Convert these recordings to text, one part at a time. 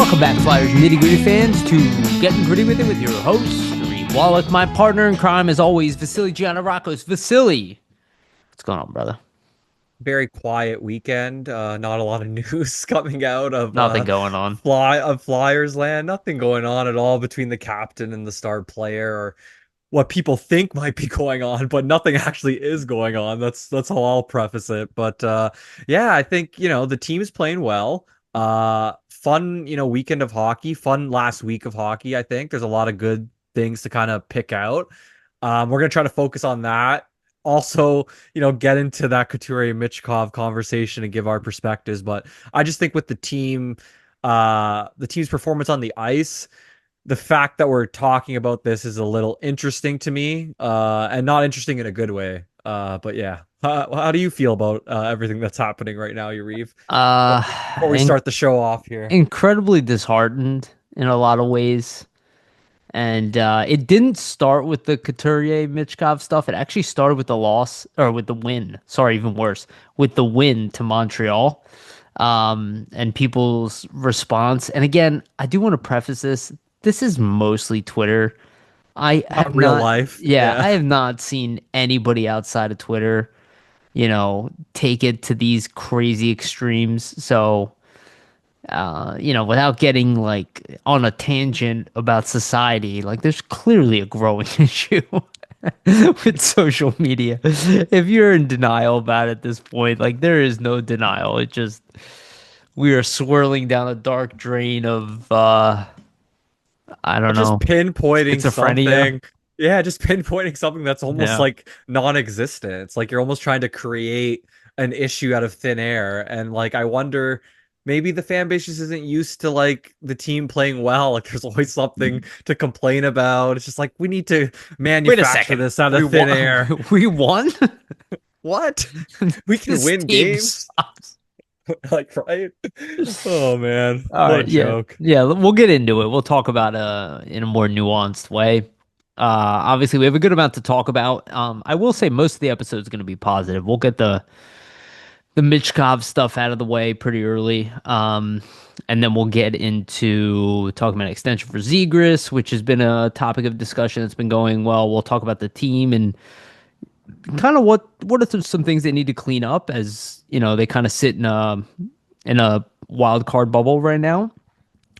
Welcome back, Flyers Nitty Gritty fans, to Getting Gritty with It with your host, Wolok, my partner in crime, as always, Vasili Gianarakos. Vasili, what's going on, brother? Very quiet weekend. Not a lot of news coming out of Nothing going on. Flyers land. Nothing going on at all between the captain and the star player, or what people think might be going on, but nothing actually is going on. That's how I'll preface it. But yeah, I think the team is playing well. Fun weekend of hockey. Fun last week of hockey. I think there's a lot of good things to kind of pick out. We're gonna try to focus on that. Also, get into that Couturier-Michkov conversation and give our perspectives. But I just think with the team's performance on the ice, the fact that we're talking about this is a little interesting to me, and not interesting in a good way. But yeah, how do you feel about everything that's happening right now, Yariv? Uh, Before we in- start the show off here. Incredibly disheartened in a lot of ways. And it didn't start with the Couturier-Michkov stuff. It actually started with the loss, or with the win. Sorry, even worse, with the win to Montreal. And people's response. And again, I do want to preface this. This is mostly Twitter. I have Not real not, life. yeah, Yeah. I have not seen anybody outside of Twitter, take it to these crazy extremes. So, without getting like on a tangent about society, like there's clearly a growing issue with social media. If you're in denial about it at this point, like there is no denial. It just we are swirling down a dark drain of I don't Just know, pinpointing schizophrenia. something. Yeah, just pinpointing something that's almost Yeah. like non-existent. It's like you're almost trying to create an issue out of thin air. And like I wonder, maybe the fan base just isn't used to like the team playing well. Like there's always something to complain about. It's just like we need to Wait a manufacture second. this out We of thin won. air. We won. What? We can This win team games. sucks. Like, right? Oh man, All what a right, yeah, joke. yeah. We'll get into it. We'll talk about in a more nuanced way. Obviously, we have a good amount to talk about. I will say most of the episode is going to be positive. We'll get the Michkov stuff out of the way pretty early. And then we'll get into talking about extension for Zegras, which has been a topic of discussion that's been going well. We'll talk about the team and kind of what are some things they need to clean up as they kind of sit in a wild card bubble right now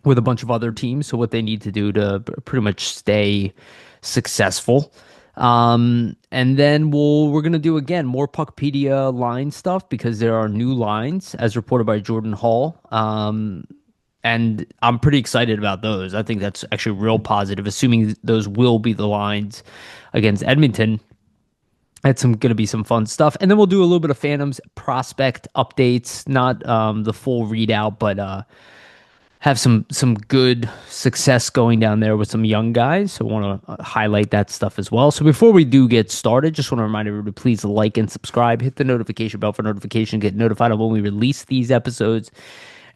with a bunch of other teams. So what they need to do to pretty much stay successful. And then we're gonna do again more Puckpedia line stuff because there are new lines as reported by Jordan Hall. And I'm pretty excited about those. I think that's actually real positive, assuming those will be the lines against Edmonton. It's going to be some fun stuff, and then we'll do a little bit of Phantoms prospect updates, not the full readout, but have some good success going down there with some young guys. So I want to highlight that stuff as well. So before we do get started, just want to remind everybody, please like and subscribe, hit the notification bell for notification, get notified of when we release these episodes.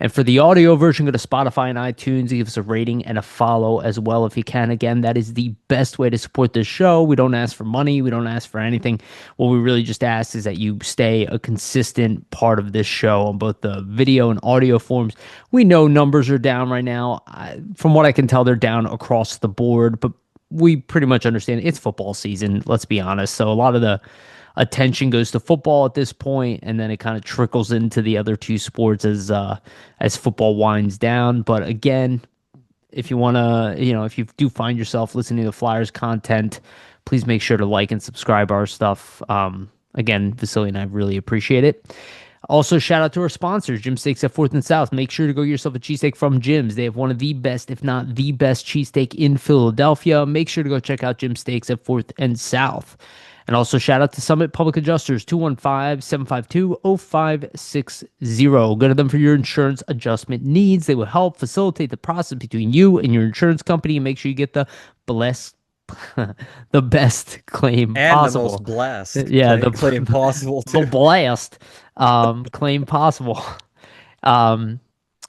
And for the audio version, go to Spotify and iTunes. Give us a rating and a follow as well if you can. Again, that is the best way to support this show. We don't ask for money. We don't ask for anything. What we really just ask is that you stay a consistent part of this show on both the video and audio forms. We know numbers are down right now. From what I can tell, they're down across the board, but we pretty much understand it's football season. Let's be honest. So a lot of the attention goes to football at this point, and then it kind of trickles into the other two sports as football winds down. But again, if you want to, if you do find yourself listening to the Flyers content, please make sure to like and subscribe our stuff. Again, Vasili and I really appreciate it. Also, shout out to our sponsors, Jim Steaks at 4th and South. Make sure to go get yourself a cheesesteak from Jim's. They have one of the best, if not the best, cheesesteak in Philadelphia. Make sure to go check out Jim Steaks at 4th and South. And also shout out to Summit Public Adjusters, 215-752-0560. Go to them for your insurance adjustment needs. They will help facilitate the process between you and your insurance company and make sure you get the blessed, the best claim And the possible. most blessed Yeah, claim possible the too. blast claim possible. Um,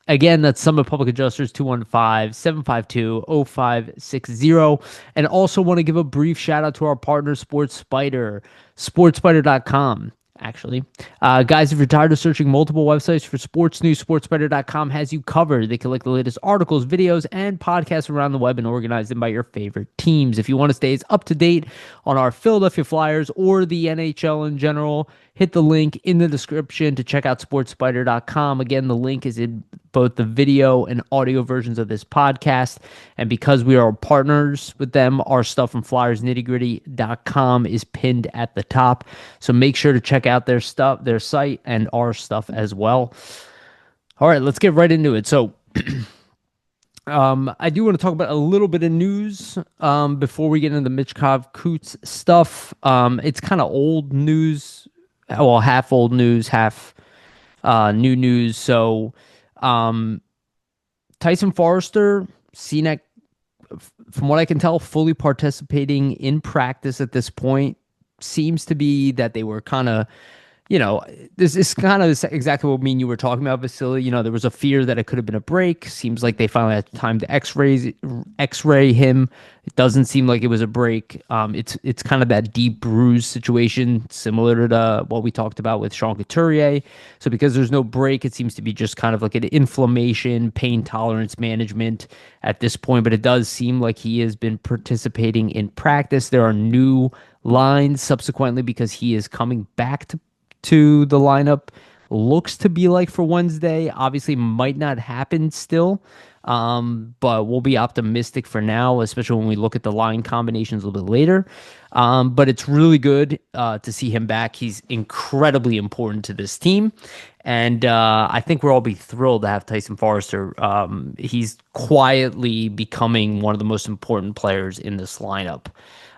Again, that's Summit Public Adjusters, 215-752-0560. And also want to give a brief shout out to our partner, Sports Spider, sportspider.com. actually. Guys, if you're tired of searching multiple websites for sports news, sportsbetter.com has you covered. They collect the latest articles, videos, and podcasts around the web and organize them by your favorite teams. If you want to stay as up to date on our Philadelphia Flyers or the NHL in general, hit the link in the description to check out sportspider.com. Again, the link is in both the video and audio versions of this podcast. And because we are partners with them, our stuff from flyersnittygritty.com is pinned at the top. So make sure to check out their stuff, their site, and our stuff as well. All right, let's get right into it. So I do want to talk about a little bit of news before we get into the Michkov Coots stuff. It's kind of old news, well, half old news, half new news. So um, Tyson Forrester, CNEC, from what I can tell, fully participating in practice at this point. Seems to be that they were kind of, this is kind of exactly what me and you were talking about, Vasili. There was a fear that it could have been a break. Seems like they finally had time to X-ray him. It doesn't seem like it was a break. It's kind of that deep bruise situation, similar to what we talked about with Sean Couturier. So because there's no break, it seems to be just kind of like an inflammation, pain tolerance management at this point. But it does seem like he has been participating in practice. There are new lines subsequently because he is coming back to the lineup. Looks to be like for Wednesday. Obviously, might not happen still, but we'll be optimistic for now, especially when we look at the line combinations a little bit later. But it's really good to see him back. He's incredibly important to this team. And I think we'll all be thrilled to have Tyson Forrester. He's quietly becoming one of the most important players in this lineup.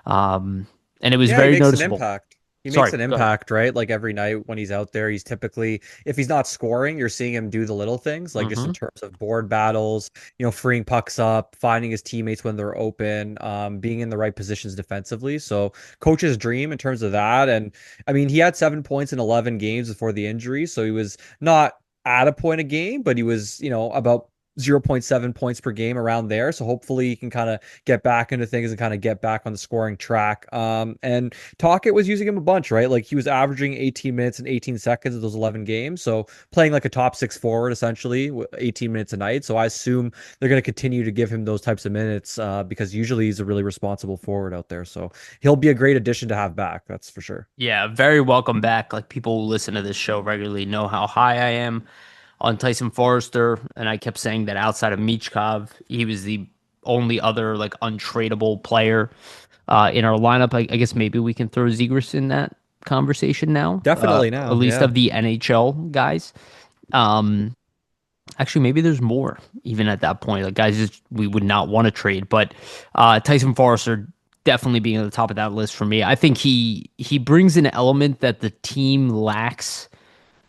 And it was Yeah, he very makes an noticeable. impact. He makes Sorry, an go ahead. impact, right? Like every night when he's out there, he's typically, if he's not scoring, you're seeing him do the little things, like just in Hmm. terms of board battles, freeing pucks up, finding his teammates when they're open, being in the right positions defensively. So coach's dream in terms of that. And I mean, he had 7 points in 11 games before the injury. So he was not at a point a game, but he was, about 0.7 points per game around there. So hopefully he can kind of get back into things and kind of get back on the scoring track. And Talkett was using him a bunch, right? Like he was averaging 18 minutes and 18 seconds of those 11 games. So playing like a top six forward, essentially, 18 minutes a night. So I assume they're going to continue to give him those types of minutes because usually he's a really responsible forward out there. So he'll be a great addition to have back. That's for sure. Yeah, very welcome back. Like people who listen to this show regularly know how high I am on Tyson Forrester, and I kept saying that outside of Michkov, he was the only other like untradeable player in our lineup. I guess maybe we can throw Zegras in that conversation now, Definitely at now. least Yeah. of the NHL guys. Um, Actually, maybe there's more even at that point. Like guys, just we would not want to trade, but Tyson Forrester definitely being at the top of that list for me. I think he brings an element that the team lacks.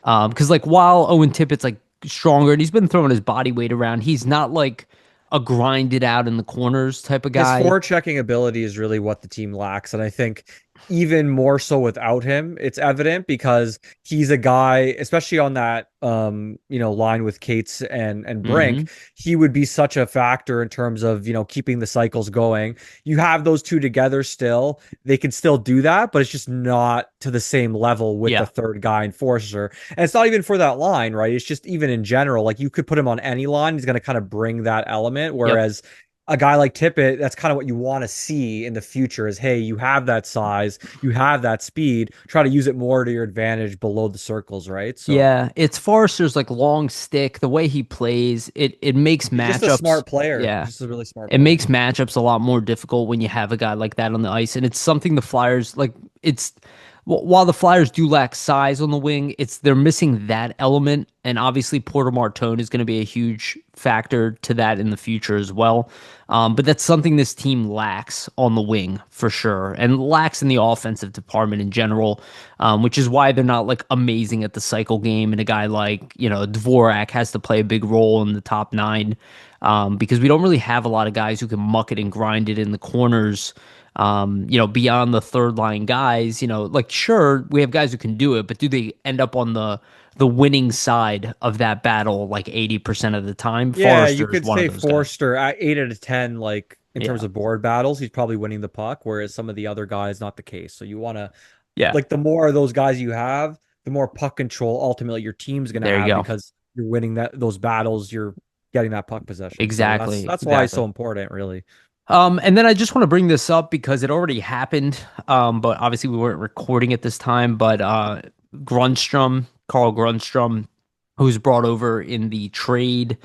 Because like while Owen Tippett's like stronger and he's been throwing his body weight around, he's not like a grinded out in the corners type of His guy. forechecking ability is really what the team lacks. And I think even more so without him, it's evident because he's a guy, especially on that line with Cates and Brink, Hmm. he would be such a factor in terms of, keeping the cycles going. You have those two together still. They can still do that, but it's just not to the same level with the Yeah. third guy in Forster. And it's not even for that line, right? It's just even in general, like you could put him on any line, he's going to kind of bring that element. Yep. Whereas a guy like Tippett, that's kind of what you want to see in the future is, hey, you have that size, you have that speed, try to use it more to your advantage below the circles, right? So Yeah. It's Forrester's like long stick, the way he plays, it makes he's just a matchups. smart player. Yeah. He's just a really smart It player. makes matchups a lot more difficult when you have a guy like that on the ice, and it's something the Flyers like. It's while the Flyers do lack size on the wing, it's they're missing that element, and obviously Porter Martone is going to be a huge factor to that in the future as well. But that's something this team lacks on the wing for sure, and lacks in the offensive department in general, which is why they're not like amazing at the cycle game. And a guy like Dvorak has to play a big role in the top nine because we don't really have a lot of guys who can muck it and grind it in the corners. Beyond the third line guys, like sure we have guys who can do it, but do they end up on the winning side of that battle like 80% of the time? Yeah, you Forrester is could one of say those guys. Forster at 8 out of 10, like in terms Yeah. of board battles, he's probably winning the puck, whereas some of the other guys, not the case. So you want to Yeah. like the more of those guys you have, the more puck control ultimately your team's going to There you have go. because you're winning those battles, you're getting that puck possession. So Exactly, that's why it's exactly. so important, really. And then I just want to bring this up because it already happened. But obviously we weren't recording at this time. But Grundstrom, Carl Grundstrom, who's brought over in the trade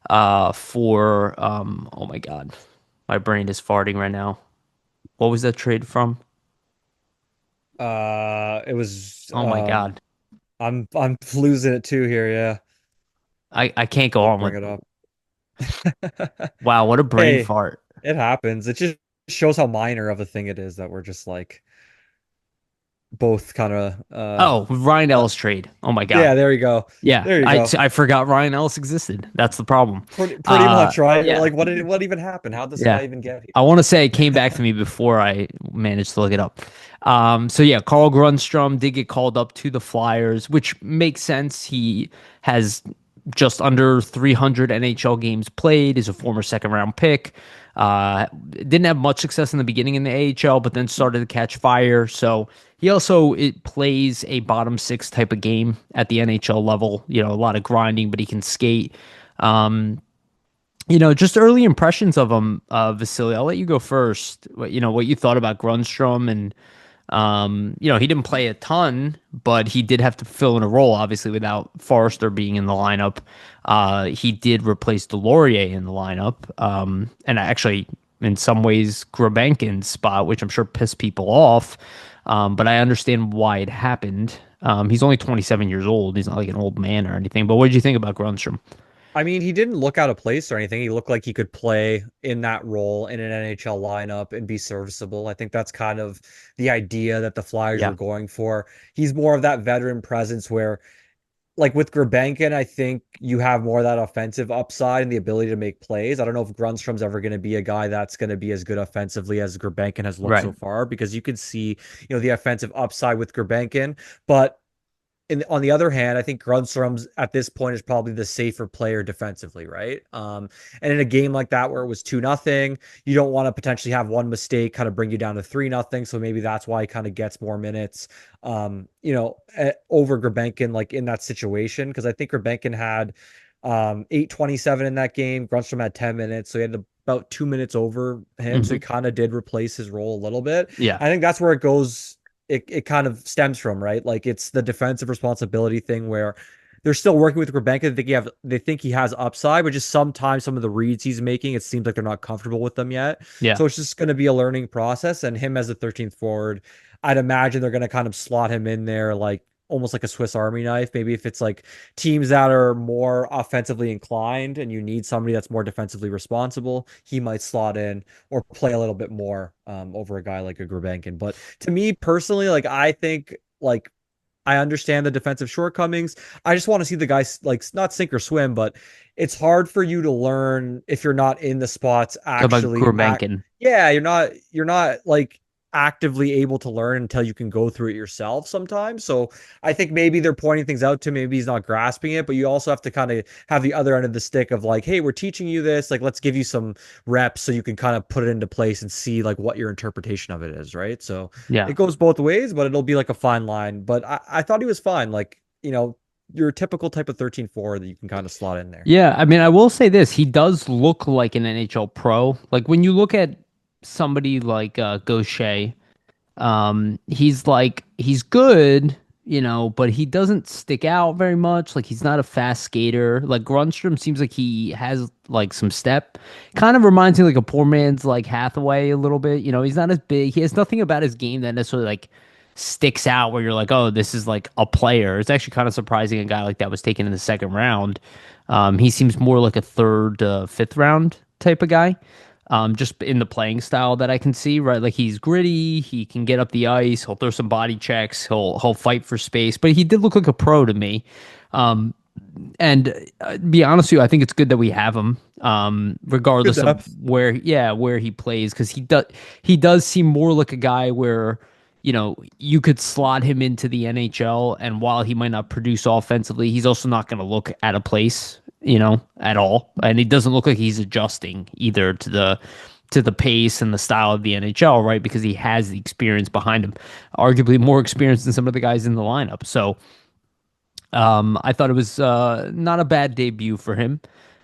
for oh my God, my brain is farting right now. What was that trade from? It was Oh my God. I'm losing it too here, yeah. I can't go I'll on bring with. it up. Wow, what a brain Hey, fart. it happens. It just shows how minor of a thing it is that we're just like both kind of Oh, Ryan uh Ellis trade. Oh my God. yeah, there you go. Yeah, There you go. I forgot Ryan Ellis existed. That's the problem. Pretty much, right? You're Yeah, like, what even happened? How did this yeah. guy even get I here? want to say it came back to me before I managed to look it up. So yeah, Carl Grundstrom did get called up to the Flyers, which makes sense. He has just under 300 NHL games played, is a former second round pick. Didn't have much success in the beginning in the AHL, but then started to catch fire. So he also it plays a bottom six type of game at the NHL level. You know, a lot of grinding, but he can skate. Um, just early impressions of him, Vasili. I'll let you go first. What you thought about Grundstrom, and he didn't play a ton, but he did have to fill in a role, obviously, without Forrester being in the lineup. He did replace Delorier in the lineup, and actually, in some ways, Grabenkin's spot, which I'm sure pissed people off. But I understand why it happened. He's only 27 years old. He's not like an old man or anything. But what did you think about Grundstrom? I mean, he didn't look out of place or anything. He looked like he could play in that role in an NHL lineup and be serviceable. I think that's kind of the idea that the Flyers Yeah, were going for. He's more of that veteran presence where, like with Gurbankin, I think you have more of that offensive upside and the ability to make plays. I don't know if Grundstrom's ever going to be a guy that's going to be as good offensively as Gurbankin has looked right. so far because you can see, the offensive upside with Gurbankin, but on the other hand, I think Grundstrom's at this point is probably the safer player defensively, right? And in a game like that where it was 2-0, you don't want to potentially have one mistake kind of bring you down to 3-0. So maybe that's why he kind of gets more minutes, over Gurbankin, like in that situation. Because I think Gurbankin had 8:27 in that game. Grundstrom had 10 minutes. So he had about 2 minutes over him. So he Hmm. kind of did replace his role a little bit. Yeah. I think that's where it goes it kind of stems from, right? Like it's the defensive responsibility thing where they're still working with Rebecca. They think he has upside, but just sometimes some of the reads he's making, it seems like they're not comfortable with them yet. Yeah. So it's just going to be a learning process. And him as the 13th forward, I'd imagine they're going to kind of slot him in there like almost like a Swiss Army knife. Maybe if it's like teams that are more offensively inclined and you need somebody that's more defensively responsible, he might slot in or play a little bit more over a guy like a Gurbankin. But to me personally, like I think like I understand the defensive shortcomings. I just want to see the guys like not sink or swim, but it's hard for you to learn if you're not in the spots About actually Gurbankin. yeah, you're not like actively able to learn until you can go through it yourself sometimes. So I think maybe they're pointing things out to maybe he's not grasping it, but you also have to kind of have the other end of the stick of like, hey, we're teaching you this, like let's give you some reps so you can kind of put it into place and see like what your interpretation of it is, right? So Yeah. it goes both ways, but it'll be like a fine line. But I thought he was fine. Like, your typical type of 13-4 that you can kind of slot in there. Yeah, I mean, I will say this. He does look like an NHL pro. Like when you look at somebody like Gaucher, he's good, but he doesn't stick out very much. Like he's not a fast skater. Like Grundstrom seems like he has like some step. Kind of reminds me like a poor man's like Hathaway a little bit. He's not as big. He has nothing about his game that necessarily like sticks out where you're like, oh, this is like a player. It's actually kind of surprising a guy like that was taken in the second round. He seems more like a third, fifth round type of guy. Just in the playing style that I can see, right? Like he's gritty, he can get up the ice, he'll throw some body checks, he'll fight for space, but he did look like a pro to me. Um, and be honest with you, I think it's good that we have him, Good regardless of depth. where he plays, because he does seem more like a guy where you could slot him into the NHL, and while he might not produce offensively, he's also not going to look out of place, at all, and he doesn't look like he's adjusting either to the pace and the style of the NHL, right? Because he has the experience behind him, arguably more experience than some of the guys in the lineup. So. I thought it was not a bad debut for him.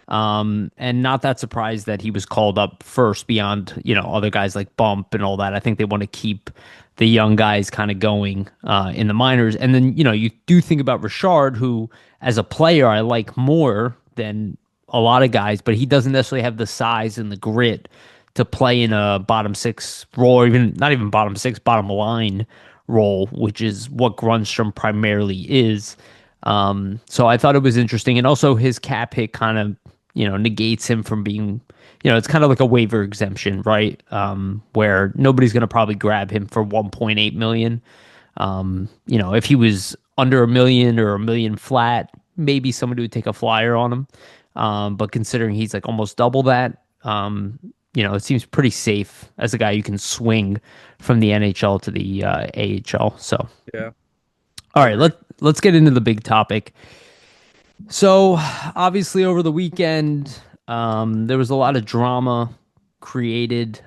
And not that surprised that he was called up first beyond, other guys like Bump and all that. I think they want to keep the young guys kind of going in the minors. And then, you do think about Richard, who as a player I like more than a lot of guys, but he doesn't necessarily have the size and the grit to play in a bottom six role, or even not even bottom six, bottom line role, which is what Grundstrom primarily is. So I thought it was interesting. And also his cap hit kind of, negates him from being, it's kind of like a waiver exemption, right? Where nobody's going to probably grab him for 1.8 million. If he was under a million or a million flat, maybe somebody would take a flyer on him. But considering he's like almost double that, it seems pretty safe as a guy you can swing from the NHL to the AHL. So, Yeah, all I right, agree. let's get into the big topic. So, obviously, over the weekend, there was a lot of drama created.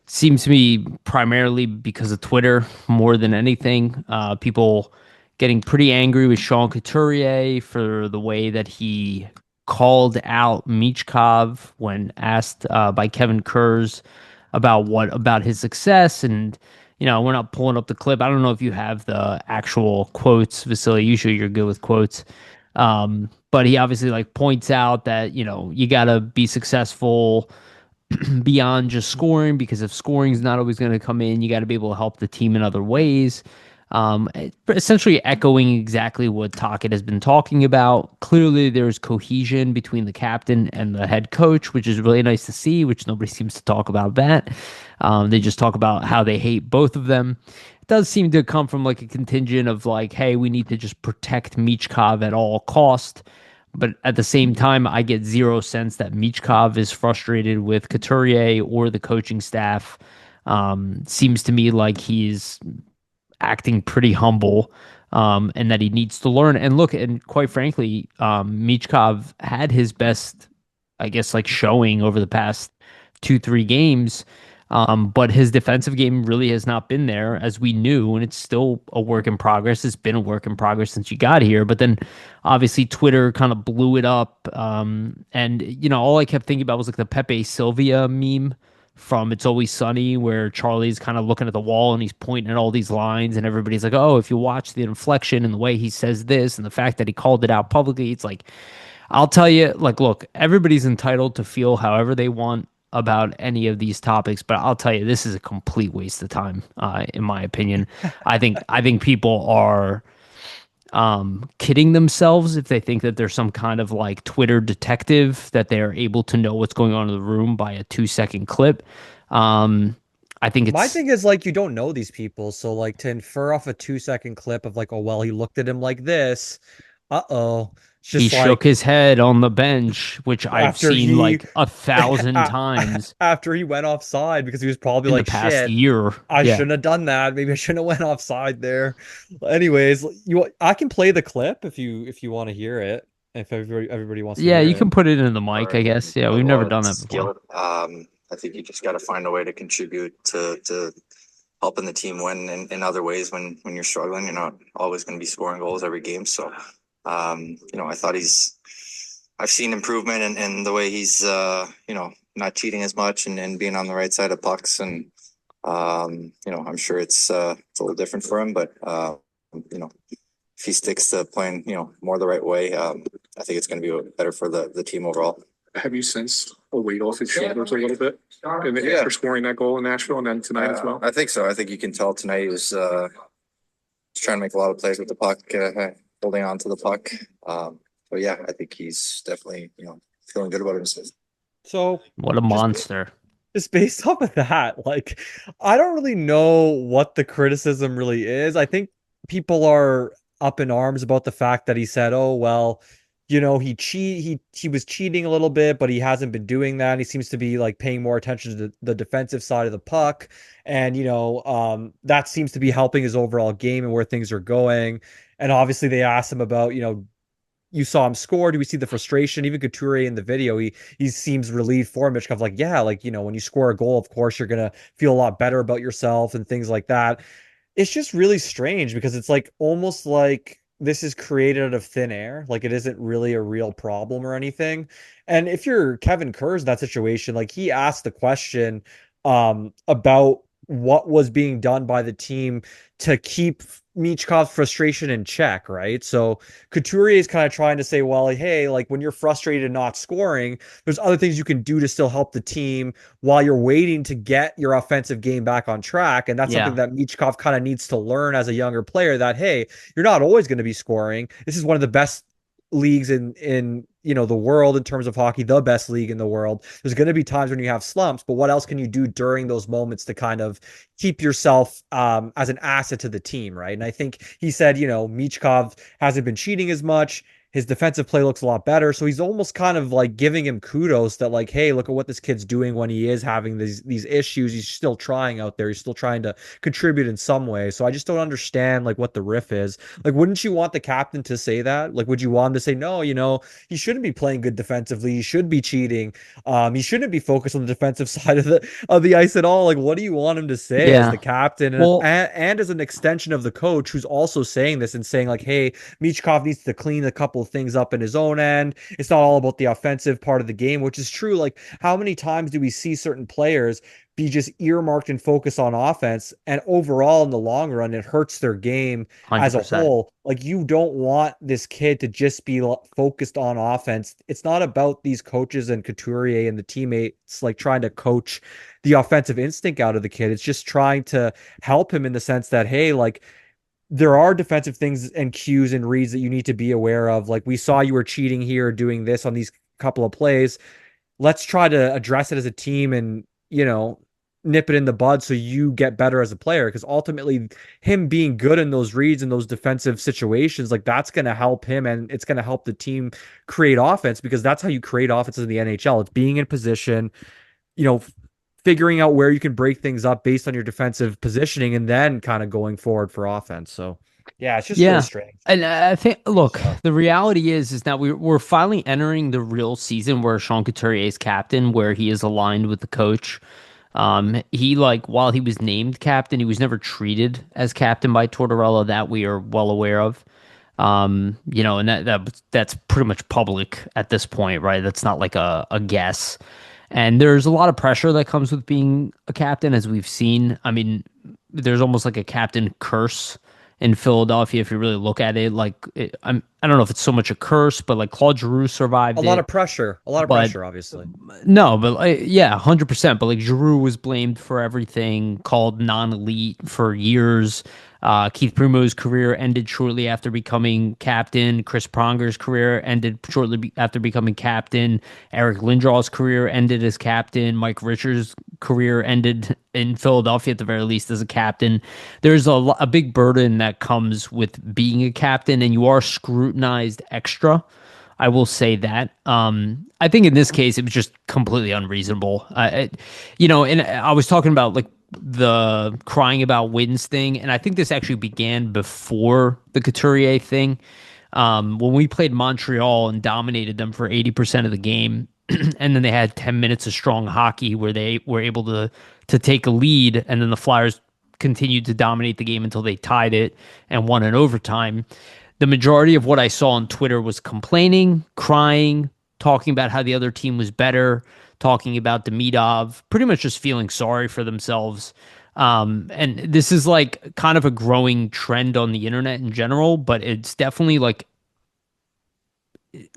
Seems to be primarily because of Twitter more than anything. People getting pretty angry with Sean Couturier for the way that he called out Michkov when asked by Kevin Kurz about his success. And we're not pulling up the clip. I don't know if you have the actual quotes, Vasili. Usually you're good with quotes. But he obviously like points out that you got to be successful beyond just scoring, because if scoring is not always going to come in, you got to be able to help the team in other ways. Essentially echoing exactly what Tocchet has been talking about. Clearly, there's cohesion between the captain and the head coach, which is really nice to see, which nobody seems to talk about that. They just talk about how they hate both of them. It does seem to come from like a contingent of like, hey, we need to just protect Michkov at all cost. But at the same time, I get zero sense that Michkov is frustrated with Couturier or the coaching staff. Seems to me like he's acting pretty humble, and that he needs to learn. And look, and quite frankly, Michkov had his best, I guess, like showing over the past 2, 3 games. But his defensive game really has not been there as we knew, and it's still a work in progress. It's been a work in progress since you got here. But then obviously Twitter kind of blew it up. And all I kept thinking about was like the Pepe Sylvia meme from It's Always Sunny, where Charlie's kind of looking at the wall and he's pointing at all these lines, and everybody's like, oh, if you watch the inflection and the way he says this and the fact that he called it out publicly, it's like, I'll tell you, like, look, everybody's entitled to feel however they want about any of these topics, but I'll tell you, this is a complete waste of time, in my opinion. I think people are kidding themselves if they think that there's some kind of like Twitter detective that they're able to know what's going on in the room by a 2-second clip. Um, I think My it's thing is like you don't know these people, so like to infer off a 2 second clip of like, oh well, he looked at him like this. Uh-oh. It's he just shook like his head on the bench, which I've after seen he like 1,000 times after he went offside because he was probably in the like, past shit, year. I Yeah. shouldn't have done that. Maybe I shouldn't have went offside there. Anyways, I can play the clip if you want to hear it. If everybody wants to Yeah, hear you it. can put it in the mic, I And guess. Yeah, we've as never well done as that before. skill. I think you just got to find a way to contribute to helping the team win in other ways when you're struggling. You're not always going to be scoring goals every game. So, I thought I've seen improvement in the way he's, not cheating as much and being on the right side of pucks. And, I'm sure it's a little different for him, but, if he sticks to playing, more the right way, I think it's going to be better for the team overall. Have you sensed a weight off his shoulders a little bit after scoring that goal in Nashville and then tonight as well? I think so. I think you can tell tonight he was trying to make a lot of plays with the puck, holding on to the puck. But yeah, I think he's definitely feeling good about himself. So What a just monster. just based off of that, like I don't really know what the criticism really is. I think people are up in arms about the fact that he said, "Oh, well, he was cheating a little bit, but he hasn't been doing that. He seems to be like paying more attention to the defensive side of the puck, and that seems to be helping his overall game and where things are going." And obviously, they asked him about, you saw him score. Do we see the frustration? Even Couturier in the video, he seems relieved for Michkov. Like, yeah, like when you score a goal, of course you're gonna feel a lot better about yourself and things like that. It's just really strange because it's like almost like this is created out of thin air. Like it isn't really a real problem or anything. And if you're Kevin Kerr's in that situation, like he asked the question about what was being done by the team to keep Michkov's frustration in check, right? So Couturier is kind of trying to say, well, hey, like when you're frustrated and not scoring, there's other things you can do to still help the team while you're waiting to get your offensive game back on track. And that's something Yeah. that Michkov kind of needs to learn as a younger player that, hey, you're not always going to be scoring. This is one of the best leagues in the world in terms of hockey, the best league in the world. There's going to be times when you have slumps, but what else can you do during those moments to kind of keep yourself as an asset to the team, right? And I think he said, Michkov hasn't been cheating as much. His defensive play looks a lot better. So he's almost kind of like giving him kudos that like, hey, look at what this kid's doing when he is having these issues. He's still trying out there. He's still trying to contribute in some way. So I just don't understand like what the riff is. Like, wouldn't you want the captain to say that? Like, would you want him to say, no, he shouldn't be playing good defensively. He should be cheating. He shouldn't be focused on the defensive side of the ice at all. Like, what do you want him to say as Yeah. the captain Well, and as an extension of the coach who's also saying this and saying like, hey, Michkov needs to clean a couple of things up in his own end. It's not all about the offensive part of the game, which is true. Like, how many times do we see certain players be just earmarked and focus on offense, and overall in the long run it hurts their game as a 100%. whole? Like, you don't want this kid to just be focused on offense. It's not about these coaches and Couturier and the teammates like trying to coach the offensive instinct out of the kid. It's just trying to help him in the sense that, hey, like, there are defensive things and cues and reads that you need to be aware of. Like, we saw you were cheating here, doing this on these couple of plays. Let's try to address it as a team and, nip it in the bud so you get better as a player. Because ultimately, him being good in those reads and those defensive situations, like that's going to help him and it's going to help the team create offense, because that's how you create offense in the NHL. It's being in position, you know, figuring out where you can break things up based on your defensive positioning and then kind of going forward for offense. So, yeah, it's just really yeah. strange. And I think, look, So, the reality is that we're finally entering the real season where Sean Couturier is captain, where he is aligned with the coach. He like while he was named captain, he was never treated as captain by Tortorella. That we are well aware of. And that's pretty much public at this point, right? That's not like a guess. And there's a lot of pressure that comes with being a captain, as we've seen. I mean, there's almost like a captain curse in Philadelphia if you really look at it. I don't know if it's so much a curse, but like Claude Giroux a survived lot it. of pressure, But obviously. no, but yeah, 100%. But like Giroux was blamed for everything, called non-elite for years. Keith Primo's career ended shortly after becoming captain. Chris Pronger's career ended shortly after becoming captain. Eric Lindros' career ended as captain. Mike Richards' career ended in Philadelphia at the very least as a captain. There's a big burden that comes with being a captain, and you are scrutinized extra. I will say that. I think in this case, it was just completely unreasonable. And I was talking about like the crying about wins thing, and I think this actually began before the Couturier thing. When we played Montreal and dominated them for 80% of the game, and then they had 10 minutes of strong hockey where they were able to take a lead, and then the Flyers continued to dominate the game until they tied it and won in overtime. The majority of what I saw on Twitter was complaining, crying, talking about how the other team was better, talking about Demidov, pretty much just feeling sorry for themselves. And this is like kind of a growing trend on the internet in general, but it's definitely like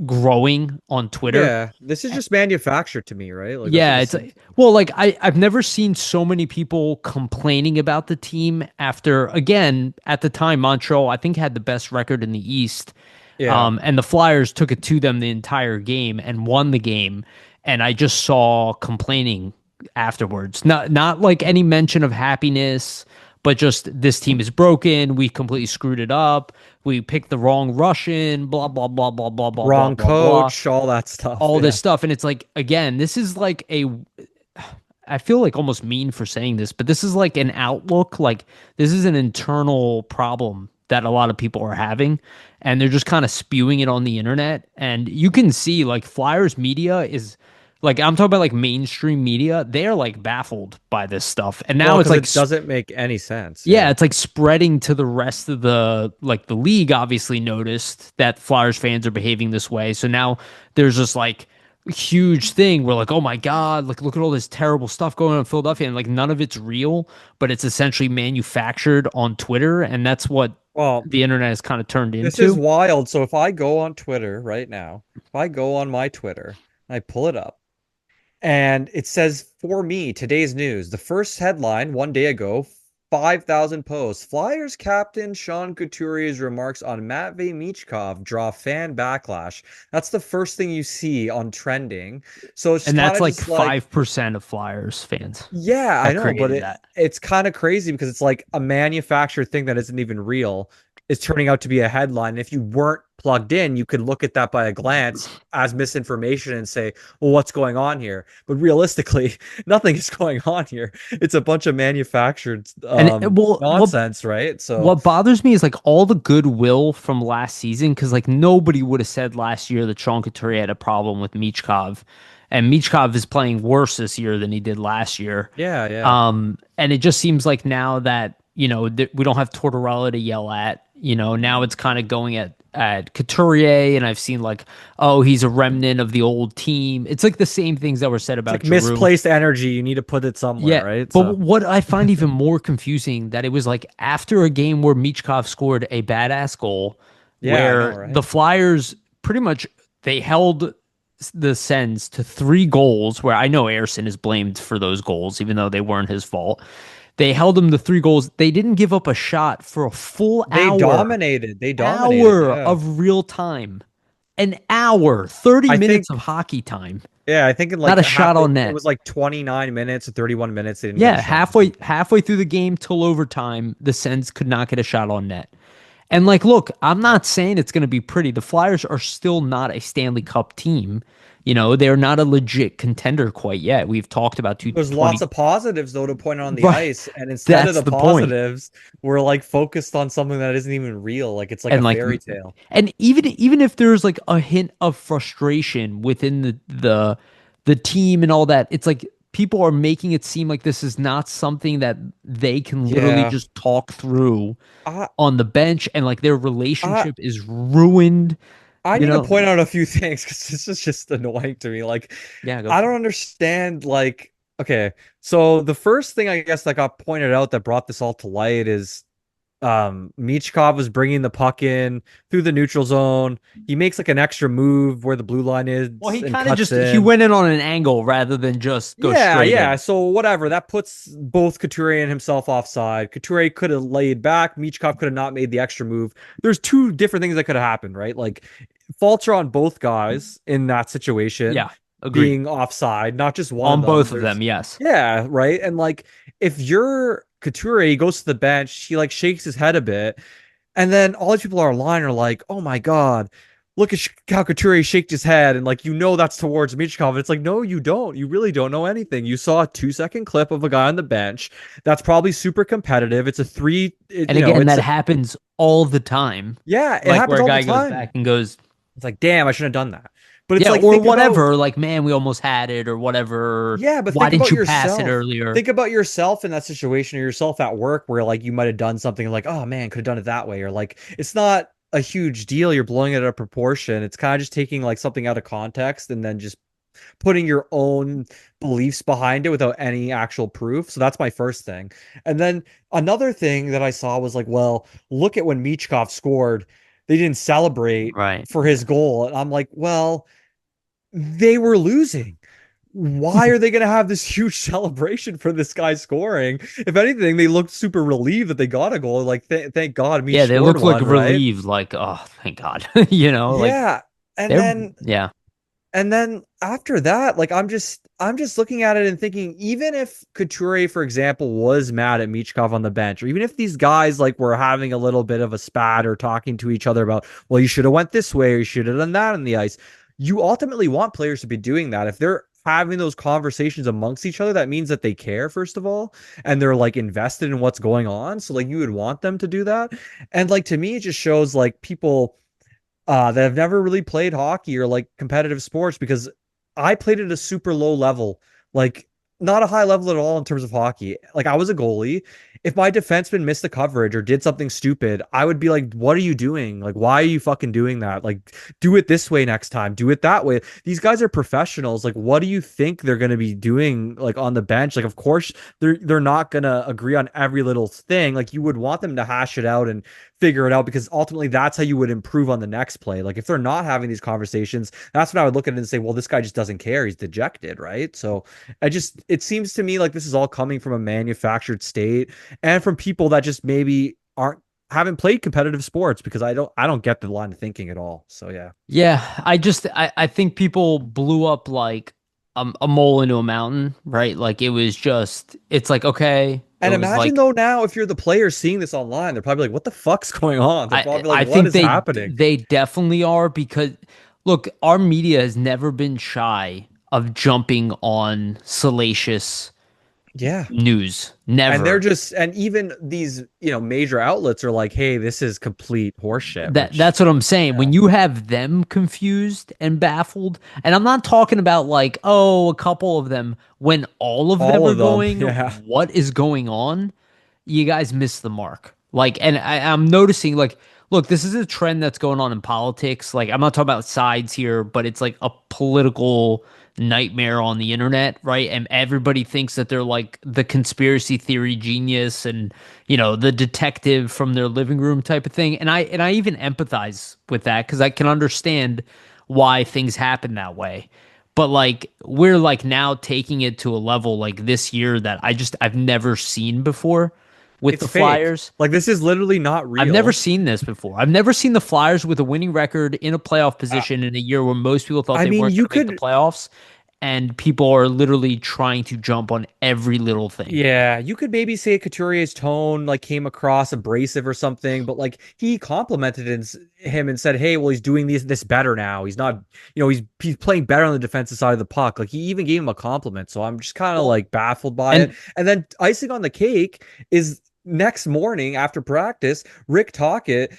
growing on Twitter. Yeah, this is just manufactured to me, right? Like that's what Yeah, this it's seems. like, well, like I've never seen so many people complaining about the team after, again, at the time Montreal I think had the best record in the East. Yeah, And the Flyers took it to them the entire game and won the game. And I just saw complaining afterwards. Not like any mention of happiness, but just this team is broken. We completely screwed it up. We picked the wrong Russian, blah, blah, blah, blah, blah, blah, blah, wrong blah, blah. coach, all that stuff. All Yeah, this stuff. And it's like, again, this is like I feel like almost mean for saying this, but this is like an outlook. Like this is an internal problem that a lot of people are having, and they're just kind of spewing it on the internet. And you can see like Flyers media is Like I'm talking about like mainstream media, they're like baffled by this stuff. And Well, now it's because like it doesn't make any sense. yeah, Yeah. it's like spreading to the rest of the league obviously noticed that Flyers fans are behaving this way. So now there's just like a huge thing where like, oh my God, like look at all this terrible stuff going on in Philadelphia. And like none of it's real, but it's essentially manufactured on Twitter. And that's what Well, the internet has kind of turned this is into. wild. So if I go on Twitter right now, if I go on my Twitter and I pull it up, and it says, for me, today's news. The first headline one day ago, 5,000 posts. Flyers captain Sean Couturier's remarks on Matvey Michkov draw fan backlash. That's the first thing you see on trending. So it's And kind that's of like just like, 5% of Flyers fans yeah, I that know, but created that. it's kind of crazy because it's like a manufactured thing that isn't even real is turning out to be a headline. And if you weren't plugged in, you could look at that by a glance as misinformation and say, well, what's going on here? But realistically, nothing is going on here. It's a bunch of manufactured Well, nonsense, right? So what bothers me is like all the goodwill from last season, because like nobody would have said last year that Sean Couturier had a problem with Michkov, and Michkov is playing worse this year than he did last year. yeah, yeah. And it just seems like now that we don't have Tortorella to yell at, now it's kind of going at Couturier, and I've seen like, oh, he's a remnant of the old team. It's like the same things that were said It's about like Giroux. misplaced energy. You need to put it somewhere, Yeah, right? but So what I find even more confusing that it was like after a game where Michkov scored a badass goal, yeah, I know, where right? the Flyers pretty much they held the Sens to 3 goals. Where I know Ayerson is blamed for those goals, even though they weren't his fault. They held him to 3 goals. They didn't give up a shot for a full They hour, dominated. They dominated. hour Yeah. of real time, an hour, 30 I minutes of think hockey time. Yeah, I think in Not like a shot on it net. was like 29 minutes or 31 minutes they didn't get Yeah, a shot. halfway through the game till overtime, the Sens could not get a shot on net. And like, look, I'm not saying it's going to be pretty. The Flyers are still not a Stanley Cup team. They're not a legit contender quite yet. We've talked about There's 220. lots of positives though to point out on the Right. ice, and instead of That's the the point. positives, we're like focused on something that isn't even real. Like it's like a And like, fairy tale. and even if there's like a hint of frustration within the team and all that, it's like people are making it seem like this is not something that they can literally Yeah. just talk through I on the bench, and like their I relationship is ruined. I You need to know? point out a few things because this is just annoying to me. Like Yeah, go I for don't it. understand like okay, so the first thing I guess that got pointed out that brought this all to light is Michkov was bringing the puck in through the neutral zone. He makes like an extra move where the blue line is Well, he and kind of cuts just he in. went in on an angle rather than just go Yeah, straight yeah. in. So whatever. That puts both Couturier and himself offside. Couturier could have laid back. Michkov could have not made the extra move. There's two different things that could have happened, right? Like faults are on both guys in that situation, Yeah, agreed. being offside, not just one of On them. both of There's them, yes. yeah, right. And like if you're Couturier, he goes to the bench, he like shakes his head a bit, and then all these people are online are like, "Oh my god, look at how Couturier shaked his head," and like that's towards Michkov. And it's like, no, you don't. You really don't know anything. You saw a 2 second clip of a guy on the bench. That's probably super competitive. It's a three. And again, that happens all the time. Yeah, it Like where happens a all the guy goes time. back and goes, It's like, damn, I shouldn't have done that. But it's yeah, like or think about whatever. Like, man, we almost had it, or whatever. yeah, but Why think didn't about you pass it yourself. earlier? Think about yourself in that situation or yourself at work where like you might have done something like, oh man, could have done it that way. Or like it's not a huge deal. You're blowing it out of proportion. It's kind of just taking like something out of context and then just putting your own beliefs behind it without any actual proof. So that's my first thing. And then another thing that I saw was like, well, look at when Michkov scored. They didn't celebrate Right. for his goal. And I'm like, well, they were losing. Why are they going to have this huge celebration for this guy scoring? If anything, they looked super relieved that they got a goal. Like, thank God, Mitch Yeah, they scored look like one, right? relieved, like, oh, thank God. Like Yeah, and they're then yeah. and then after that, like I'm just looking at it and thinking, even if Couturier, for example, was mad at Michkov on the bench, or even if these guys like were having a little bit of a spat or talking to each other about, well, you should have went this way or you should have done that on the ice. You ultimately want players to be doing that. If they're having those conversations amongst each other, that means that they care, first of all, and they're like invested in what's going on. So like you would want them to do that. And like to me, it just shows like people that have never really played hockey or like competitive sports because I played at a super low level, like not a high level at all in terms of hockey. Like I was a goalie. If my defenseman missed the coverage or did something stupid, I would be like, "What are you doing? Like, why are you fucking doing that? Like, do it this way next time. Do it that way." These guys are professionals. Like, what do you think they're gonna be doing like on the bench? Like, of course they're not gonna agree on every little thing. Like, you would want them to hash it out and figure it out because ultimately that's how you would improve on the next play. Like if they're not having these conversations, that's when I would look at it and say, well, this guy just doesn't care. He's dejected, right? So it seems to me like this is all coming from a manufactured state and from people that just maybe haven't played competitive sports because I don't get the line of thinking at all. So yeah. Yeah, I think people blew up like a mole into a mountain, right? Like it's like, okay, it And was imagine like though now if you're the player seeing this online, they're probably like, what the fuck's going on? They're probably I like, what think is happening? they definitely are because look, our media has never been shy of jumping on salacious Yeah. news. And they're Never. just, and even these, major outlets are like, hey, this is complete horseshit, which, That's what I'm saying. yeah, When you have them confused and baffled, and I'm not talking about like, oh, a couple of them, when all of them all are of them. going, Yeah. what is going on? You guys miss the mark. Like, and I'm noticing, like, look, this is a trend that's going on in politics. Like, I'm not talking about sides here, but it's like a political nightmare on the internet, right? And everybody thinks that they're like the conspiracy theory genius and, the detective from their living room type of thing. And I even empathize with that because I can understand why things happen that way. But like we're like now taking it to a level like this year that I've never seen before with It's the fake. Flyers. Like, this is literally not I've never real. seen this before. I've never seen the Flyers with a winning record in a playoff position in a year where most people thought I they mean, weren't going you to make the could, playoffs, and people are literally trying to jump on every little thing. yeah, you could maybe say Couturier's tone like came across abrasive or something, but like he complimented him and said, "Hey, well, he's doing this better now. He's not, he's playing better on the defensive side of the puck." Like he even gave him a compliment. So I'm just kind of Well, like baffled by it. and And then icing on the cake is next morning after practice, Rick Tocchet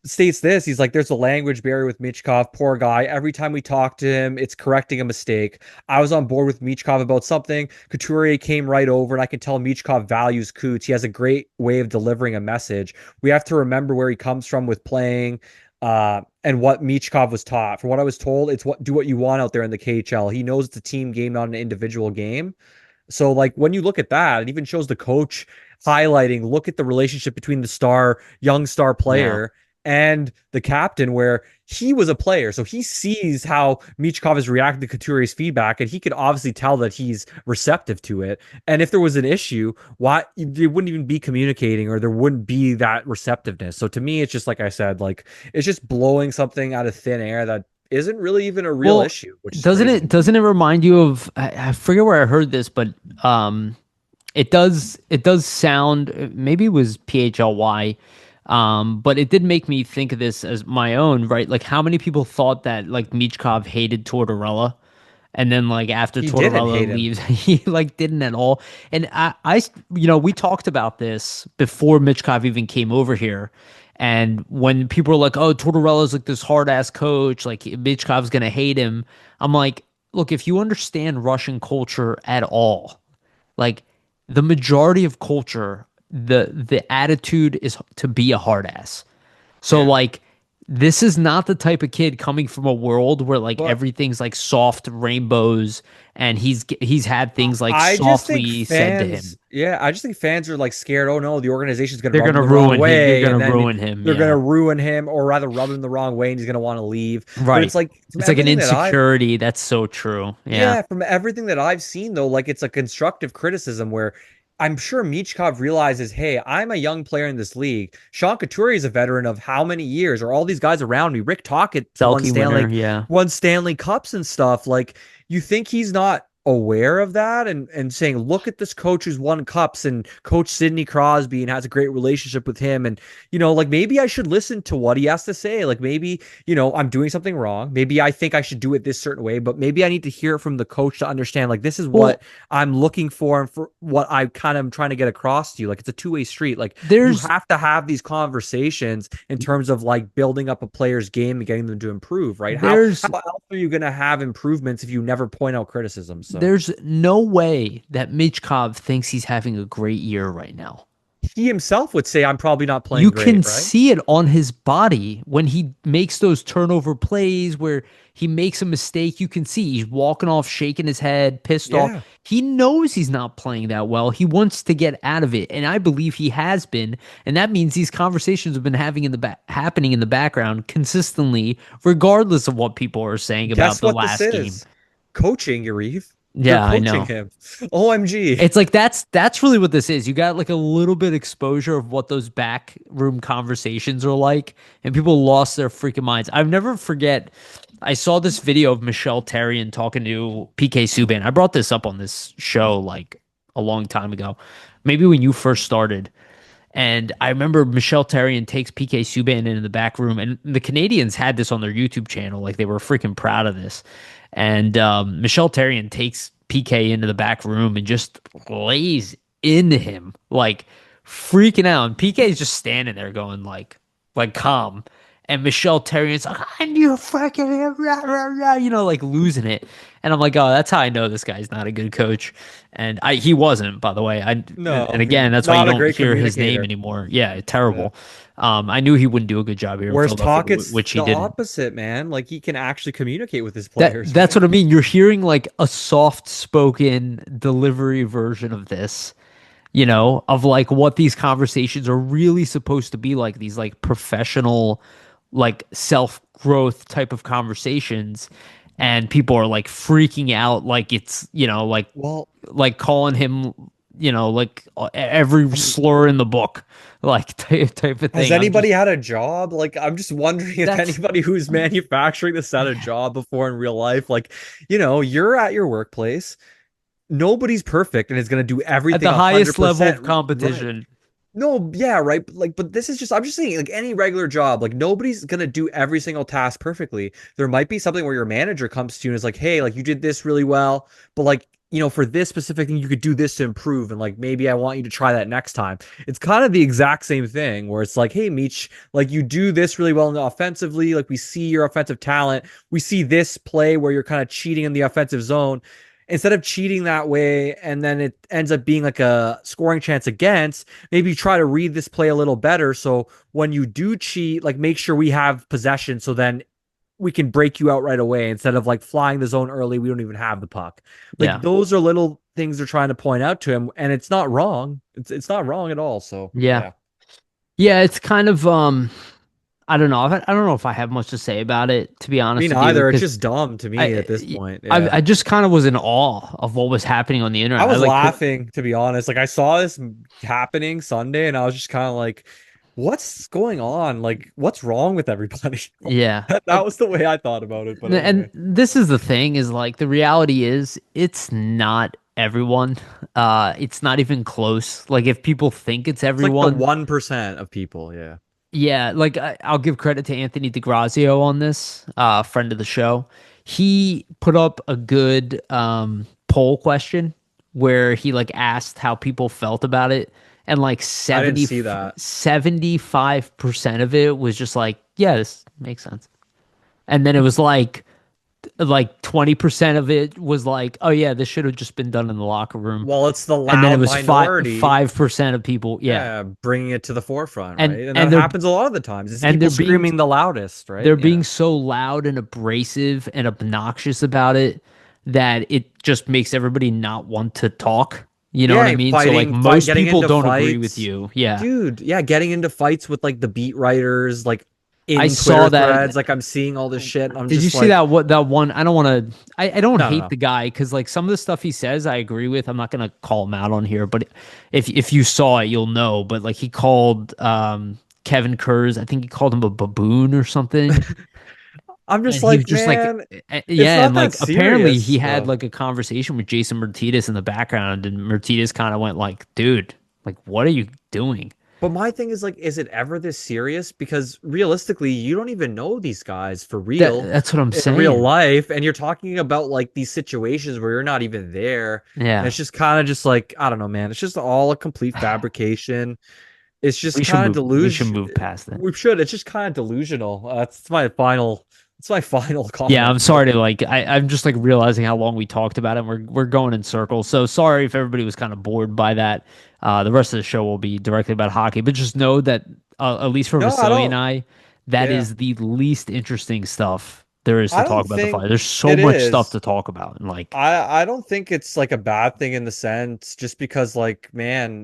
states this. He's like, there's a language barrier with Michkov. Poor guy. Every time we talk to him, it's correcting a mistake. I was on board with Michkov about something. Couturier came right over, and I can tell Michkov values Coots. He has a great way of delivering a message. We have to remember where he comes from with playing. And what Michkov was taught. From what I was told, it's do what you want out there in the KHL. He knows it's a team game, not an individual game. So, like, when you look at that, it even shows the coach highlighting, look at the relationship between the young star yeah. player and the captain, where he was a player. So he sees how Michkov is reacting to Couturier's feedback, and he could obviously tell that he's receptive to it. And if there was an issue, why they wouldn't even be communicating or there wouldn't be that receptiveness. So to me, it's just like I said, like it's just blowing something out of thin air that isn't really even a real Well, issue, which is doesn't crazy it to me. doesn't it remind you of I forget where I heard this, but it does sound maybe it was PHLY. But it did make me think of this as my own, right? Like how many people thought that like Michkov hated Tortorella, and then like after He didn't Tortorella hate him. leaves, he like didn't at all. And we talked about this before Michkov even came over here. And when people were like, "Oh, Tortorella's like this hard ass coach, like Michkov's gonna hate him," I'm like, "Look, if you understand Russian culture at all, like the majority of culture, the attitude is to be a hard ass. So Yeah. like this is not the type of kid coming from a world where like But everything's like soft rainbows and he's had things like I just think softly said to fans, him. yeah, I just think fans are like scared. Oh no, the organization's gonna They're rub him gonna the wrong ruin him. You're way, gonna and then ruin him. they're gonna Yeah. ruin him, or rather rub him the wrong way, and he's gonna want to leave. But it's Right. like from It's like an everything that I've insecurity. That's so true. Yeah. yeah, from everything that I've seen though, like it's a constructive criticism where I'm sure Michkov realizes, hey, I'm a young player in this league. Sean Couturier is a veteran of how many years, or all these guys around me. Rick Tocchet Selkie winner. Yeah. won Stanley Cups and stuff. Like, you think he's not aware of that and saying, look at this coach who's won cups and coach Sidney Crosby and has a great relationship with him. And, like maybe I should listen to what he has to say. Like maybe, I'm doing something wrong. Maybe I think I should do it this certain way, but maybe I need to hear it from the coach to understand, like, this is what I'm looking for and for what I kind of am trying to get across to you. Like, it's a two-way street. Like, you have to have these conversations in terms of like building up a player's game and getting them to improve, right? How else are you going to have improvements if you never point out criticism? So there's no way that Michkov thinks he's having a great year right now. He himself would say, I'm probably not playing you great, can right? see it on his body when he makes those turnover plays where he makes a mistake. You can see he's walking off, shaking his head, pissed off. He knows he's not playing that well. He wants to get out of it, and I believe he has been. And that means these conversations have been happening in the background consistently, regardless of what people are saying about the last game. Coaching, Yariv. Yeah, I know. Him. OMG. It's like that's really what this is. You got like a little bit exposure of what those backroom conversations are like, and people lost their freaking minds. I'll never forget. I saw this video of Michelle Therrien talking to PK Subban. I brought this up on this show like a long time ago, maybe when you first started. And I remember Michelle Therrien takes PK Subban into the back room, and the Canadians had this on their YouTube channel. Like they were freaking proud of this. And Michelle Therrien takes PK into the back room and just lays into him, like freaking out. And PK is just standing there going like calm. And Michelle Therrien's like, and you freaking rah, rah, rah, like losing it. And I'm like, oh, that's how I know this guy's not a good coach. And he wasn't, by the way. And again, that's why you don't hear his name anymore. Yeah, terrible. Yeah. I knew he wouldn't do a good job here. Whereas Talkett's which he did opposite, man. Like he can actually communicate with his players. That's what I mean. You're hearing like a soft-spoken delivery version of this. Of like what these conversations are really supposed to be like, these like professional, like self-growth type of conversations, and people are like freaking out like it's like calling him like every slur in the book, like type of thing. Has anybody had a job? Like I'm just wondering if anybody who's manufacturing this had a job before in real life. Like you're at your workplace, nobody's perfect and is going to do everything at the highest level of competition. Right. No, yeah, right. Like, but this is just, I'm just saying, like any regular job, like nobody's going to do every single task perfectly. There might be something where your manager comes to you and is like, hey, like you did this really well, but like, for this specific thing, you could do this to improve. And like, maybe I want you to try that next time. It's kind of the exact same thing where it's like, hey, Meech, like you do this really well offensively. Like we see your offensive talent. We see this play where you're kind of cheating in the offensive zone. Instead of cheating that way and then it ends up being like a scoring chance against, maybe try to read this play a little better. So when you do cheat, like make sure we have possession so then we can break you out right away instead of like flying the zone early. We don't even have the puck. Like those are little things they're trying to point out to him, and it's not wrong. It's not wrong at all. So yeah, it's kind of I don't know. I don't know if I have much to say about it, to be honest. Me neither. It's just dumb to me at this point. Yeah. I just kind of was in awe of what was happening on the internet. I was laughing, to be honest. Like I saw this happening Sunday, and I was just kind of like, "What's going on? Like, what's wrong with everybody?" Yeah, that was the way I thought about it. But and this is the thing: is like the reality is, it's not everyone. It's not even close. Like if people think it's everyone, it's like the 1% of people. Yeah. Yeah, like I'll give credit to Anthony DeGrazio on this, friend of the show. He put up a good poll question where he like asked how people felt about it, and like 75% of it was just like, yeah, this makes sense. And then it was like 20% of it was like, oh yeah, this should have just been done in the locker room. Well, it's the loud and then it was minority. 5% of people, bringing it to the forefront, right? And that happens a lot of the times. It's people screaming the loudest, right? They're being so loud and abrasive and obnoxious about it that it just makes everybody not want to talk. You know what I mean? So like most people don't agree with you. Yeah, dude. Yeah, getting into fights with like the beat writers, like. I saw that. Threads, like I'm seeing all this shit. Did you see that one? I don't want to. I don't hate the guy because like some of the stuff he says, I agree with. I'm not gonna call him out on here, but if you saw it, you'll know. But like he called Kevin Kurz, I think he called him a baboon or something. I'm And just he was like, just like, man, it's yeah, not and that like apparently he serious. had like a conversation with Jason Martinez in the background, and Martinez kind of went like, "Dude, like, what are you doing?" But my thing is like, is it ever this serious? Because realistically, you don't even know these guys for real That's what I'm in real saying. life, and you're talking about like these situations where you're not even there, and Yeah, it's just kind of just like, I don't know, man. It's just all a complete fabrication. It's just we should kind of move. We should delusion. move past that. We should. It's just kind of delusional. That's my final. That's my final Yeah, comment I'm for sorry it. to like. I'm just like realizing how long we talked about it. And we're going in circles. So sorry if everybody was kind of bored by that. The rest of the show will be directly about hockey, but just know that at least for No, I Vasily and don't. I, that Yeah, is the least interesting stuff there is to I talk don't about the think fire. There's so it much stuff is. to talk about, and like, I don't think it's like a bad thing in the sense just because like man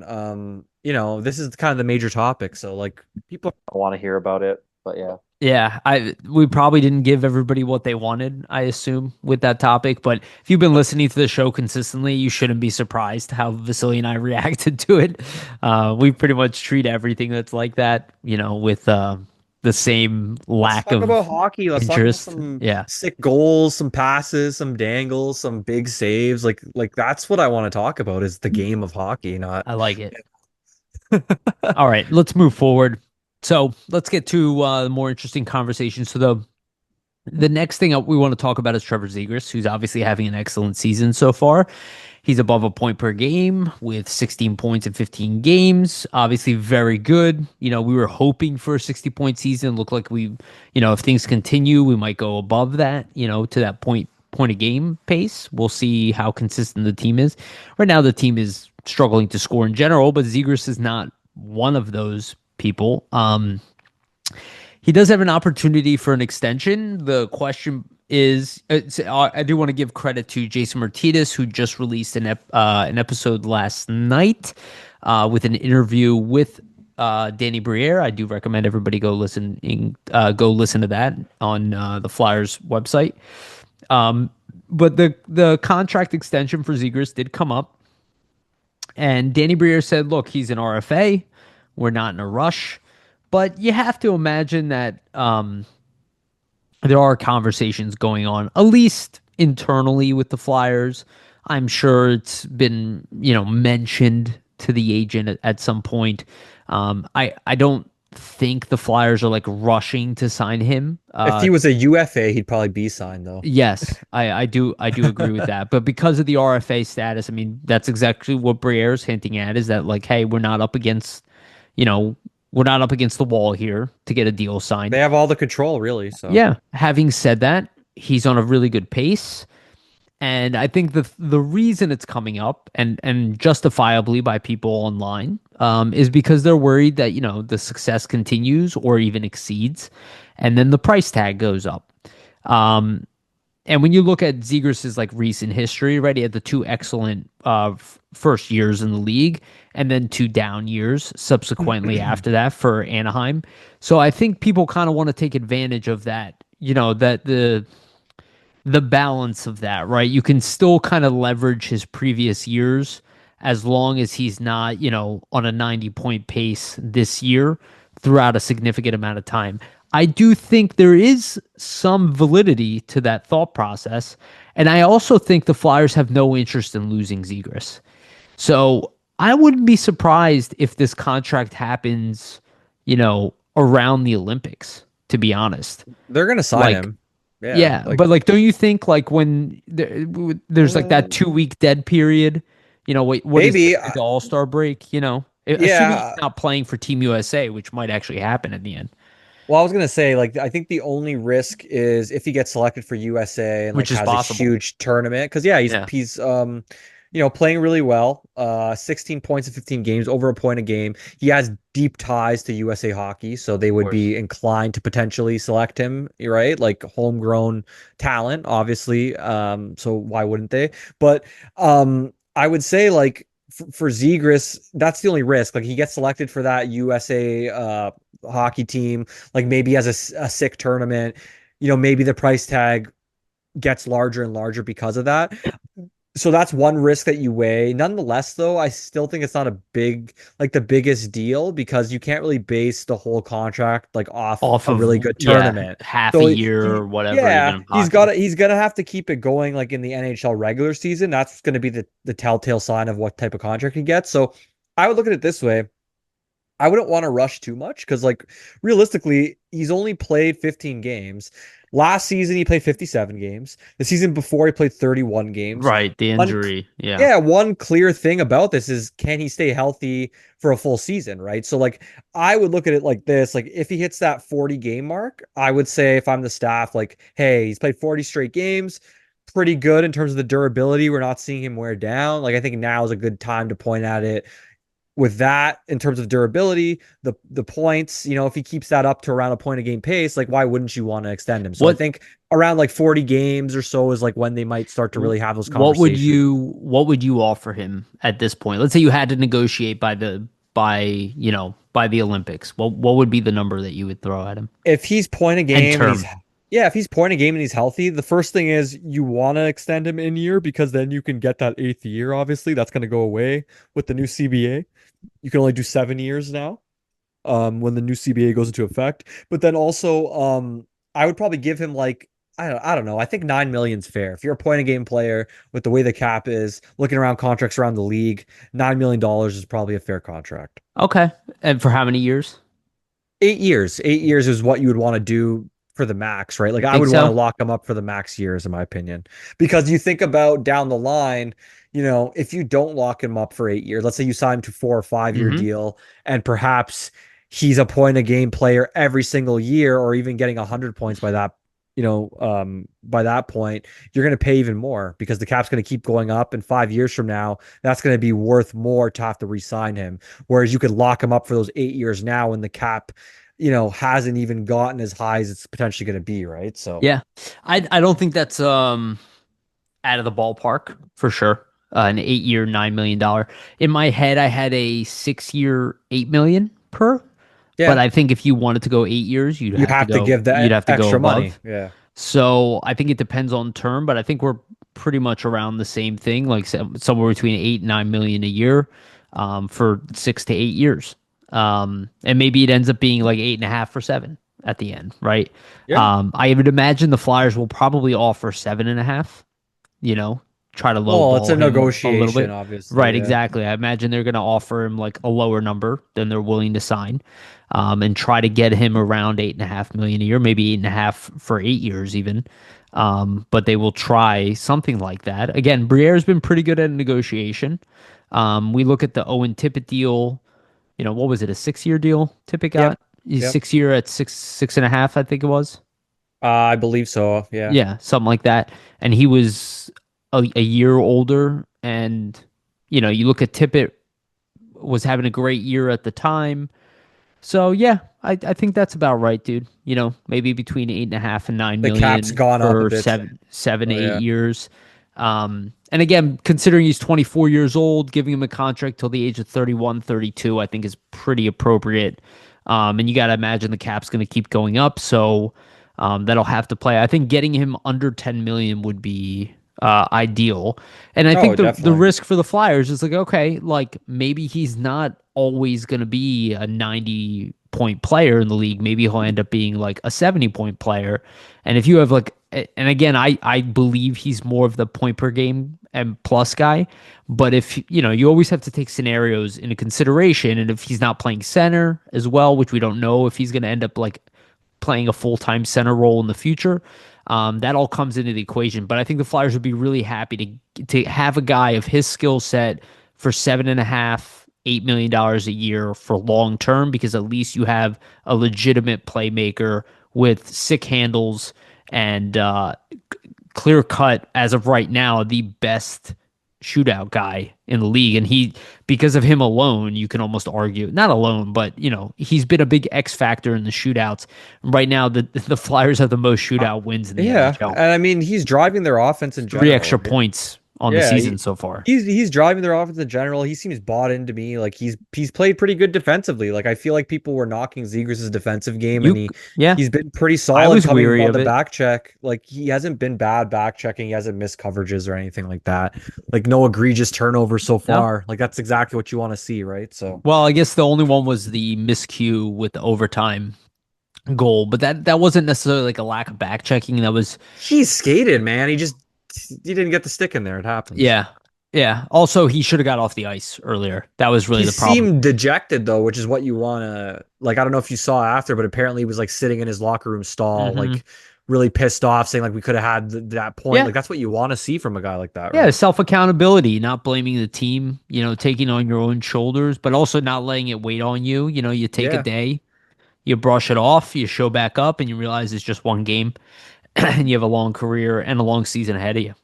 this is kind of the major topic so like people want to hear about it but yeah. yeah, I we probably didn't give everybody what they wanted, I assume, with that topic. But if you've been listening to the show consistently, you shouldn't be surprised how Vasily and I reacted to it. We pretty much treat everything that's like that, with the same Let's lack talk about of hockey. Let's talk about interest. some Yeah, sick goals, some passes, some dangles, some big saves. Like that's what I want to talk about is the game of hockey, not I like it. All right, let's move forward. So let's get to the more interesting conversation. So the next thing we want to talk about is Trevor Zegras, who's obviously having an excellent season so far. He's above a point per game with 16 points in 15 games. Obviously, very good. We were hoping for a 60-point season. Looked like if things continue, we might go above that, to that point a game pace. We'll see how consistent the team is. Right now, the team is struggling to score in general, but Zegras is not one of those people. He does have an opportunity for an extension. The question is, I do want to give credit to Jason Martinez, who just released an episode last night with an interview with Danny Briere. I do recommend everybody go listen to that on the Flyers website. But the contract extension for Zegras did come up, and Danny Briere said, "Look, he's an RFA. We're not in a rush." But you have to imagine that there are conversations going on, at least internally with the Flyers. I'm sure it's been, mentioned to the agent at some point. I don't think the Flyers are like rushing to sign him. if he was a UFA, he'd probably be signed though. Yes, I do agree with that. But because of the RFA status, I mean, that's exactly what Briere's hinting at is that like, hey, you know, we're not up against the wall here to get a deal They signed. have all the control really, so Yeah. Having said that, he's on a really good pace. And I think the reason it's coming up and justifiably by people online is because they're worried that, the success continues or even exceeds, and then the price tag goes up. Um, and when you look at Zegras's like recent history, right, he had the two excellent first years in the league, and then two down years subsequently after that for Anaheim. So I think people kind of want to take advantage of that. That the balance of that, right? You can still kind of leverage his previous years as long as he's not, on a 90-point pace this year throughout a significant amount of time. I do think there is some validity to that thought process. And I also think the Flyers have no interest in losing Zegras. So I wouldn't be surprised if this contract happens, around the Olympics, to be honest. they're gonna sign Like, him. Yeah, yeah, like but like, don't you think like when there's like that uh, 2 week dead period? Wait, what is maybe. the All Star break? Assuming he's Yeah. not playing for Team USA, which might actually happen in the end, Well, I was gonna say, like, I think the only risk is if he gets selected for USA and like which is has a possible. huge tournament. Because yeah, Yeah, he's playing really well. 16 points in 15 games, over a point a game. He has deep ties to USA hockey, so they of would course. be inclined to potentially select him, right? Like homegrown talent, obviously. So why wouldn't they? But I would say like for Zegras, that's the only risk. Like he gets selected for that USA hockey team, like maybe has a sick tournament, maybe the price tag gets larger and larger because of that. So that's one risk that you weigh. Nonetheless, though, I still think it's not a the biggest deal because you can't really base the whole contract like off Off a of, really good yeah, tournament. half a So year or whatever, even yeah, in hockey. he's gonna have to keep it going like in the NHL regular season. That's gonna be the telltale sign of what type of contract he gets. So I would look at it this way. I wouldn't want to rush too much because, like, realistically, he's only played 15 games. Last season, he played 57 games. The season before, he played 31 games. Right, the One, injury. Yeah. yeah, one clear thing about this is can he stay healthy for a full season, right? So, like, I would look at it like this: like, if he hits that 40 game mark, I would say if I'm the staff, like, hey, he's played 40 straight games. Pretty good in terms of the durability. We're not seeing him wear down. Like, I think now is a good time to point at it with that in terms of durability, the points, if he keeps that up to around a point a game pace, like why wouldn't you want to extend him? So I What think around like 40 games or so is like when they might start to really have those conversations. what would you offer him at this point? Let's say you had to negotiate by the Olympics. What would be the number that you would throw at him? If he's point a And game and term. if he's point a game and he's healthy, the first thing is you want to extend him in year because then you can get that eighth year. Obviously, that's going to go away with the new CBA. You can only do 7 years now. When the new CBA goes into effect. But then also, I would probably give him like I don't know. I think 9 million's fair. If you're a point a game player with the way the cap is, looking around contracts around the league, $9 million is probably a fair contract. Okay. And for how many years? 8 years. 8 years is what you would want to do for the max, right? Like I Think would want to so? lock them up for the max years, in my opinion. Because you think about down the line, if you don't lock him up for 8 years, let's say you sign him to 4 or 5 year Mm-hmm. deal, and perhaps he's a point a game player every single year, or even getting 100 points by that point, you're going to pay even more because the cap's going to keep going up. And 5 years from now, that's going to be worth more to have to re-sign him. Whereas you could lock him up for those 8 years now when the cap, hasn't even gotten as high as it's potentially going to be, right? So Yeah. I don't think that's out of the ballpark for sure. An 8 year, $9 million. In my head, I had a 6 year, 8 million per. But yeah, I think if you wanted to go 8 years, you have to give you'd that have to go extra money. above. Yeah. So I think it depends on term, but I think we're pretty much around the same thing, like somewhere between 8 and 9 million a year, for 6 to 8 years. And maybe it ends up being like 8.5 for 7 at the end, right? Yeah. I would imagine the Flyers will probably offer 7.5, you know, try to Well, it's a lowball him a little negotiation, bit. obviously. Right, Yeah. exactly. I imagine they're going to offer him like a lower number than they're willing to sign, and try to get him around 8.5 million a year, maybe 8.5 for 8 years even. But they will try something like that. Again, Briere's been pretty good at negotiation. We look at the Owen Tippett deal. What was it? A 6 year deal Tippett Yep. got? He's Yep. 6 year at 6.5, I think it was. I believe so. Yeah. Yeah, something like that. And he was a year older. And, you look at Tippett was having a great year at the time. So, yeah, I think that's about right, dude. Maybe between 8.5 and nine The cap's million gone up a for bit. seven, Oh, eight yeah. years. And again, considering he's 24 years old, giving him a contract till the age of 31, 32, I think is pretty appropriate. And you got to imagine the cap's going to keep going up. So, that'll have to play. I think getting him under 10 million would be ideal. And I Oh, think the definitely. risk for the Flyers is like, okay, like maybe he's not always going to be a 90-point player in the league. Maybe he'll end up being like a 70-point player. And if you have like, and again, I believe he's more of the point per game and plus guy. But if, you always have to take scenarios into consideration. And if he's not playing center as well, which we don't know if he's going to end up like playing a full-time center role in the future. That all comes into the equation. But I think the Flyers would be really happy to have a guy of his skill set for 7.5, $8 million a year for long term, because at least you have a legitimate playmaker with sick handles and clear cut as of right now, the best shootout guy in the league. And because of him alone, you can almost argue, not alone, but he's been a big X factor in the shootouts. Right now, the Flyers have the most shootout wins in the Yeah. NHL. And I mean, he's driving their offense in Three general, extra right? points on the Yeah, season so far. he's driving their offense in general. He seems bought into me. Like he's played pretty good defensively. Like I feel like people were knocking Zegras' defensive game, and You, yeah, he's been pretty I solid was coming weary on of the it. back check. Like he hasn't been bad back checking. He hasn't missed coverages or anything like that. Like no egregious turnovers so No. far. Like that's exactly what you want to see, right? So Well, I guess the only one was the miscue with the overtime goal, but that wasn't necessarily like a lack of back checking. That was he skated, man. He didn't get the stick in there. It happens. yeah. Yeah. Also, he should have got off the ice earlier. That was really He the problem. seemed dejected though, which is what you want to like. I don't know if you saw after, but apparently he was like sitting in his locker room stall, Hmm. like really pissed off, saying like we could have had that point. Yeah. Like that's what you want to see from a guy like that, Yeah, right? self accountability, not blaming the team, taking on your own shoulders, but also not letting it weight on you. You take a Yeah. day, you brush it off, you show back up, and you realize it's just one game, and you have a long career and a long season ahead of you.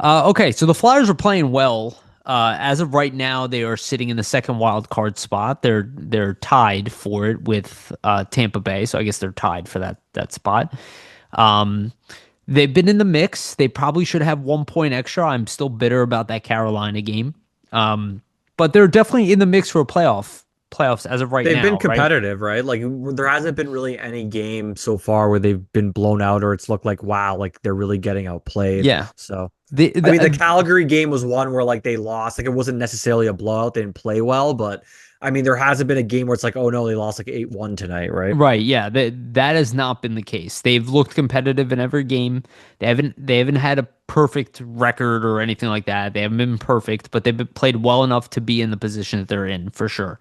Okay, so the Flyers are playing well. As of right now, they are sitting in the second wild card spot. They're tied for it with Tampa Bay, so I guess they're tied for that spot. Um, they've been in the mix. They probably should have 1 point extra. I'm still bitter about that Carolina game, but they're definitely in the mix for a playoffs as of right They've been now, right? competitive, right? Like there hasn't been really any game so far where they've been blown out or it's looked like wow, like they're really getting outplayed. Yeah. So The, I mean, the the Calgary game was one where like they lost. Like it wasn't necessarily a blowout. They didn't play well, but I mean, there hasn't been a game where it's like, oh no, they lost like 8-1 tonight, right? Right, yeah, that has not been the case. They've looked competitive in every game. They haven't had a perfect record or anything like that. They haven't been perfect, but played well enough to be in the position that they're in for sure.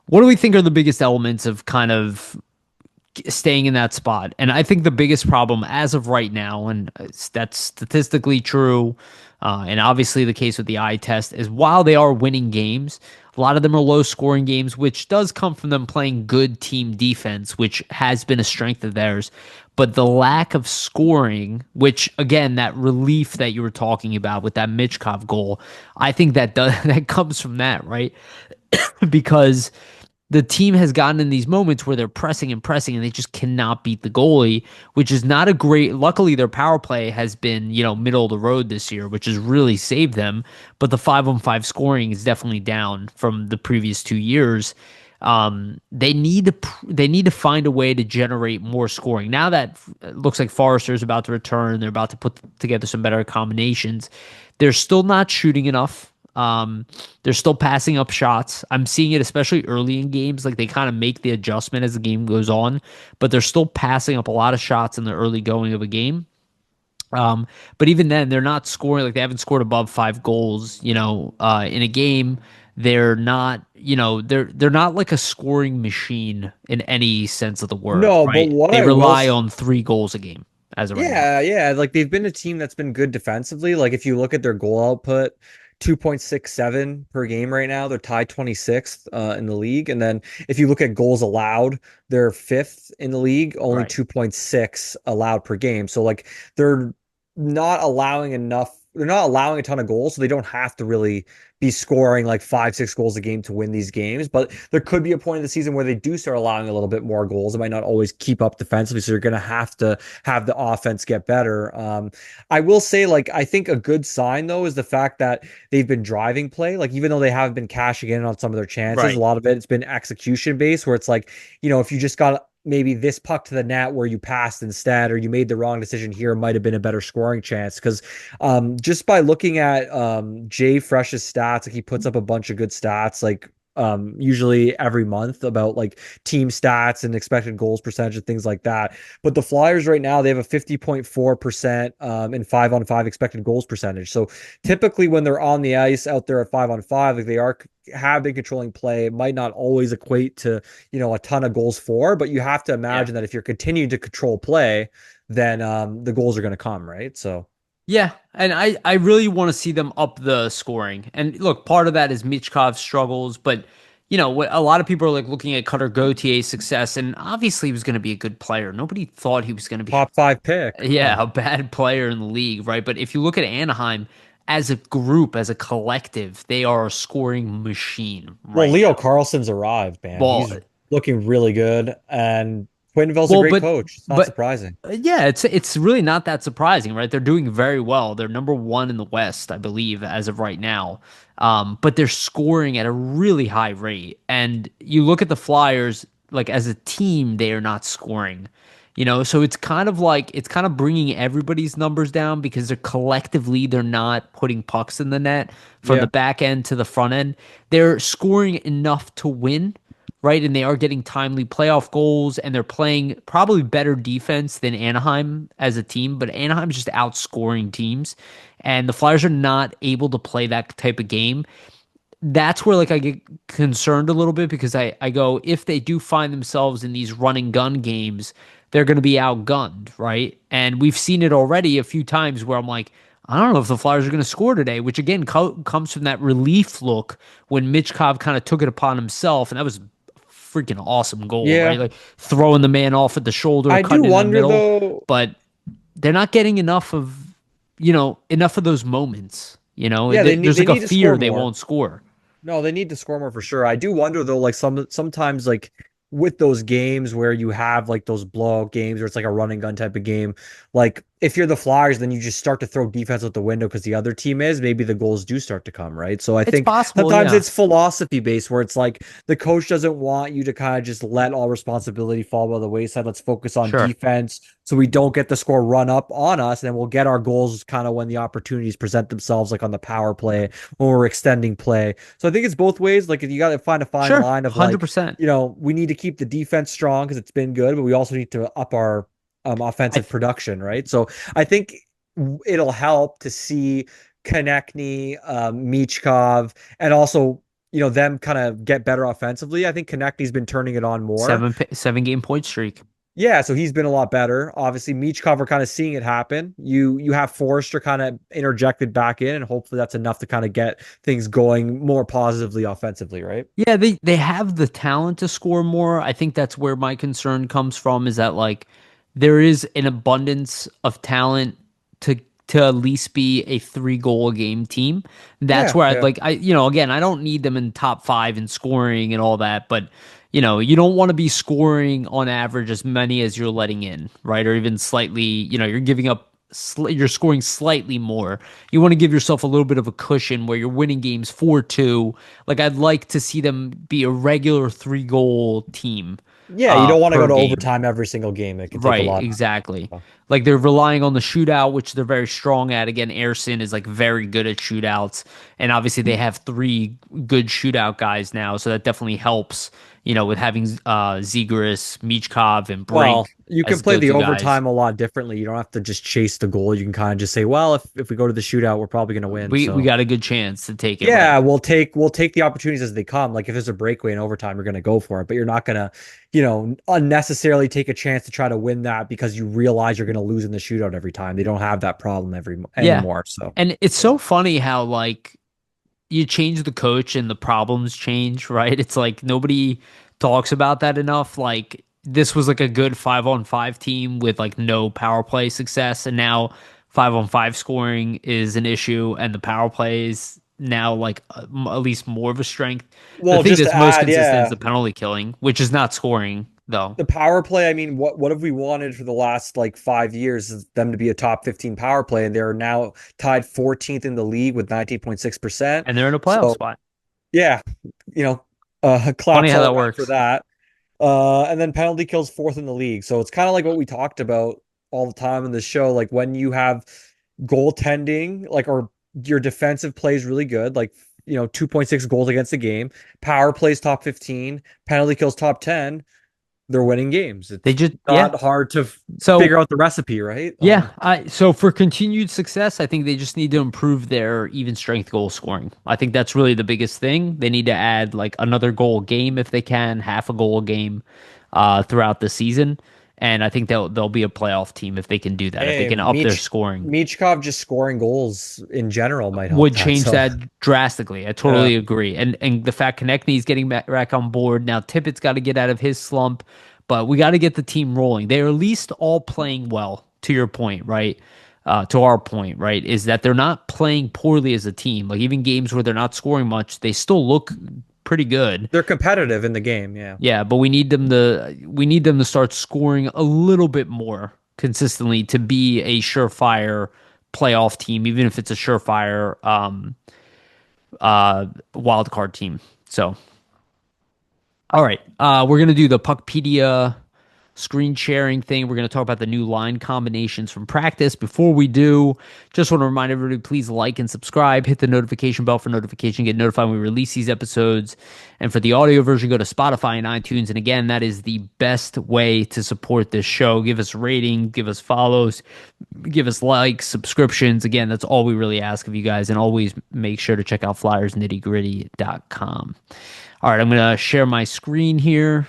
What do we think are the biggest elements of kind of staying in that spot? And I think the biggest problem as of right now, and that's statistically true, and obviously the case with the eye test, is while they are winning games, a lot of them are low scoring games, which does come from them playing good team defense, which has been a strength of theirs. But the lack of scoring, which again, that relief that you were talking about with that Michkov goal, I think that comes from that, right? Because the team has gotten in these moments where they're pressing and pressing and they just cannot beat the goalie, which is not a great. Luckily, their power play has been, middle of the road this year, which has really saved them. But the 5-on-5 scoring is definitely down from the previous 2 years. They need to find a way to generate more scoring. Now that it looks like Forrester is about to return, they're about to put together some better combinations. They're still not shooting enough. They're still passing up shots. I'm seeing it especially early in games. Like they kind of make the adjustment as the game goes on, but they're still passing up a lot of shots in the early going of a game. But even then, they're not scoring. Like they haven't scored above 5 goals, in a game. They're not, they're not like a scoring machine in any sense of the word, No, but right? what They I will rely on 3 goals a game as of right now. yeah, like they've been a team that's been good defensively. Like if you look at their goal output, 2.67 per game right now. They're tied 26th in the league. And then if you look at goals allowed, they're fifth in the league, only Right. 2.6 allowed per game. So like they're not allowing enough. They're not allowing a ton of goals, so they don't have to really be scoring like 5, 6 goals a game to win these games. But there could be a point in the season where they do start allowing a little bit more goals. It might not always keep up defensively, so you're going to have the offense get better. I will say, like, I think a good sign though is the fact that they've been driving play. Like, even though they have been cashing in on some of their chances, a Right. lot of it's been execution based, where it's like, if you just got maybe this puck to the net where you passed instead, or you made the wrong decision here, might have been a better scoring chance. Because just by looking at Jay Fresh's stats, like he puts up a bunch of good stats, like usually every month about like team stats and expected goals percentage and things like that. But the Flyers right now, they have a 50.4% in 5-on-5 expected goals percentage. So typically when they're on the ice out there at 5-on-5, like they have been controlling play. It might not always equate to, a ton of goals for, but you have to Yeah. imagine that if you're continuing to control play, then the goals are going to come, right? So Yeah, and I really want to see them up the scoring. And look, part of that is Michkov's struggles, but what a lot of people are like looking at Cutter Gautier's success, and obviously he was going to be a good player. Nobody thought he was going to be, top five pick. yeah, a bad player in the league, right? But if you look at Anaheim as a group, as a collective, they are a scoring machine Well, right Leo now. Carlson's arrived, man. Well, He's looking really good. And Quinville's a Well, great coach. It's not but surprising. yeah, it's really not that surprising, right? They're doing very well. They're number one in the West, I believe, as of right now. But they're scoring at a really high rate. And you look at the Flyers, like as a team, they are not scoring. So it's kind of like it's kind of bringing everybody's numbers down because they're not putting pucks in the net from Yeah. the back end to the front end. They're scoring enough to win, right? And they are getting timely playoff goals, and they're playing probably better defense than Anaheim as a team, but Anaheim's just outscoring teams, and the Flyers are not able to play that type of game. That's where like I get concerned a little bit because I go, if they do find themselves in these run and gun games, they're going to be outgunned, right? And we've seen it already a few times where I'm like, I don't know if the Flyers are going to score today, which again comes from that relief look when Michkov kind of took it upon himself, and that was a freaking awesome goal, right? Yeah. Like throwing the man off at the shoulder, I do cutting in the wonder middle, though. but they're not getting enough of those moments. Yeah, There's they like a need to score fear they more. won't score. No, they need to score more for sure. I do wonder though, like sometimes like with those games where you have like those blowout games where it's like a run and gun type of game, like if you're the Flyers, then you just start to throw defense out the window because the other team is, maybe the goals do start to come, right? So I It's think possible, sometimes yeah. it's philosophy based where it's like the coach doesn't want you to kind of just let all responsibility fall by the wayside. Let's focus on Sure. defense so we don't get the score run up on us, and then we'll get our goals kind of when the opportunities present themselves, like on the power play when we're extending play. So I think it's both ways. Like if you got to find a fine Sure. line of like, 100%. we need to keep the defense strong because it's been good, but we also need to up our I offensive th- production, right? So I think it'll help to see Konechny, Michkov, and also them kind of get better offensively. I think Konechny's been turning it on more. 7 game point streak. Yeah, so he's been a lot better. Obviously, Michkov are kind of seeing it happen. You have Forrester kind of interjected back in, and hopefully that's enough to kind of get things going more positively offensively, right? Yeah, they have the talent to score more. I think that's where my concern comes from is that like there is an abundance of talent to to at least be a 3 goal a game team. That's Yeah, where I'd yeah. like again, I don't need them in top 5 in scoring and all that, but you don't want to be scoring on average as many as you're letting in, right? Or even slightly, you're giving up you're scoring slightly more. You want to give yourself a little bit of a cushion where you're winning games 4-2. Like I'd like to see them be a regular 3 goal team Yeah, you don't want to per go to game. overtime every single game. It could take a Right, lot exactly. of. Like they're relying on the shootout, which they're very strong at. Again, Airson is like very good at shootouts, and obviously they have 3 good shootout guys now, so that definitely helps. With having Zegras, Michkov, and Well, Brink you can as play the go-to guys. overtime a lot differently. You don't have to just chase the goal. You can kind of just say, well, if we go to the shootout, we're probably going to win. We So got a good chance to take it yeah, right. we'll take the opportunities as they come. Like if there's a breakaway in overtime, you're going to go for it, but you're not going to, unnecessarily take a chance to try to win that because you realize you're going to lose in the shootout every time. They don't have that problem Yeah, anymore. So and it's so funny how like you change the coach and the problems change, right? It's like nobody talks about that enough. Like this was like a good 5-on-5 team with like no power play success, and now 5-on-5 scoring is an issue, and the power play is now like at least more of a strength. The well, thing just to that's most add, consistent is yeah, the penalty killing, which is not scoring though. the power play, I mean, what have we wanted for the last like 5 years is them to be a top 15 power play, and they're now tied 14th in the league with 19.6%. And they're in a playoff So spot. yeah, you know, Funny claps how all that around for works. that. And then penalty kills fourth in the league. So it's kind of like what we talked about all the time in the show. Like when you have goaltending, like or your defensive plays really good, like 2.6 goals against the game, power plays top 15, penalty kills top 10, they're winning games. They It's just yeah. not hard to So figure out the recipe, right? yeah, so for continued success, I think they just need to improve their even strength goal scoring. I think that's really the biggest thing. They need to add like another goal a game if they can, half a goal a game throughout the season. And I think they'll be a playoff team if they can do that. If they Hey, can up their scoring, Michkov just scoring goals in general might help would that. change So that drastically. I yeah. totally agree. And the fact Konechny is getting back on board now, Tippett's got to get out of his slump, but we got to get the team rolling. They're at least all playing well. To your point, right? To our point, right, is that they're not playing poorly as a team. Like even games where they're not scoring much, they still look pretty good. They're competitive in the game, yeah. Yeah, but we need them to start scoring a little bit more consistently to be a surefire playoff team, even if it's a surefire wild card team. So, all right, we're gonna do the Puckpedia screen sharing thing. We're going to talk about the new line combinations from practice. Before we do, just want to remind everybody, please like and subscribe, hit the notification bell for notification, get notified when we release these episodes. And for the audio version, go to Spotify and iTunes. And again, that is the best way to support this show. Give us a rating, give us follows, give us likes, subscriptions. Again, that's all we really ask of you guys. And always make sure to check out flyersnittygritty.com. All right, I'm going to share my screen here.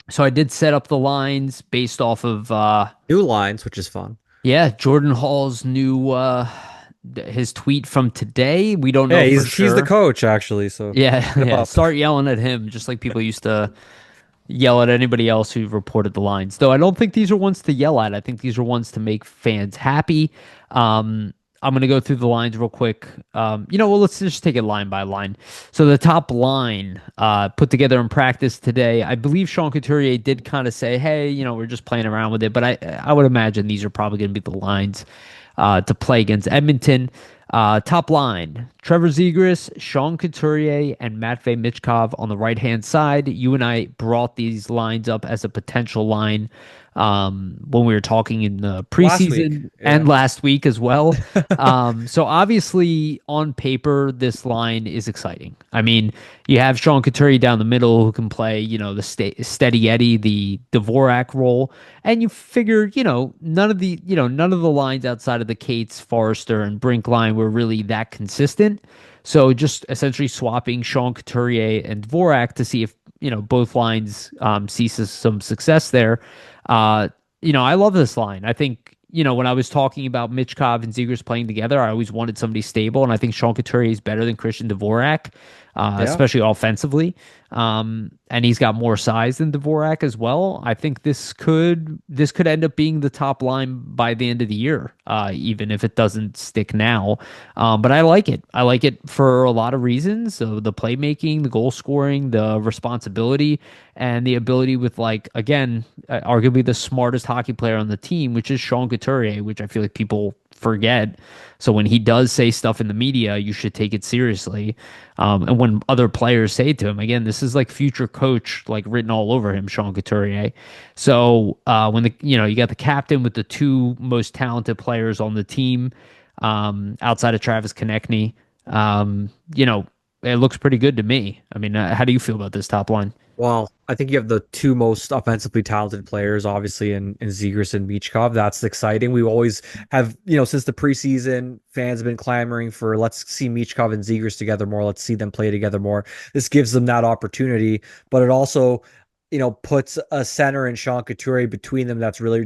So I did set up the lines based off of New lines, which is fun. yeah, Jordan Hall's new his tweet from today. We don't know Yeah, for sure. he's the coach actually, so Yeah. Start yelling at him just like people used to yell at anybody else who reported the lines. Though I don't think these are ones to yell at. I think these are ones to make fans happy. I'm going to go through the lines real quick. Well, let's just take it line by line. So the top line put together in practice today, I believe Sean Couturier did kind of say, hey, we're just playing around with it. But I would imagine these are probably going to be the lines to play against Edmonton. Top line, Trevor Zegras, Sean Couturier, and Matvei-Michkov on the right-hand side. You and I brought these lines up as a potential line when we were talking in the preseason and last week as well. So obviously on paper, this line is exciting. I mean, you have Sean Couturier down the middle who can play, the steady Eddie, the Dvorak role. And you figure, none of the lines outside of the Cates, Forrester, and Brink line were really that consistent. So just essentially swapping Sean Couturier and Dvorak to see if, both lines see some success there. I love this line. I think, when I was talking about Michkov and Zegras playing together, I always wanted somebody stable, and I think Sean Couturier is better than Christian Dvorak, especially offensively. And he's got more size than Dvorak as well. I think this could end up being the top line by the end of the year, even if it doesn't stick now. But I like it. I like it for a lot of reasons. So the playmaking, the goal scoring, the responsibility, and the ability with, again, arguably the smartest hockey player on the team, which is Sean Couturier, which I feel like people forget. So when he does say stuff in the media, you should take it seriously. And when other players say to him, again, this is like future coach, written all over him, Sean Couturier. So when you got the captain with the two most talented players on the team, outside of Travis Konechny, it looks pretty good to me. I mean, how do you feel about this top line? Well, I think you have the two most offensively talented players, obviously, in Zegras and Michkov. That's exciting. We always have, since the preseason, fans have been clamoring for, let's see Michkov and Zegras together more. Let's see them play together more. This gives them that opportunity, but it also, puts a center in Sean Couturier between them that's really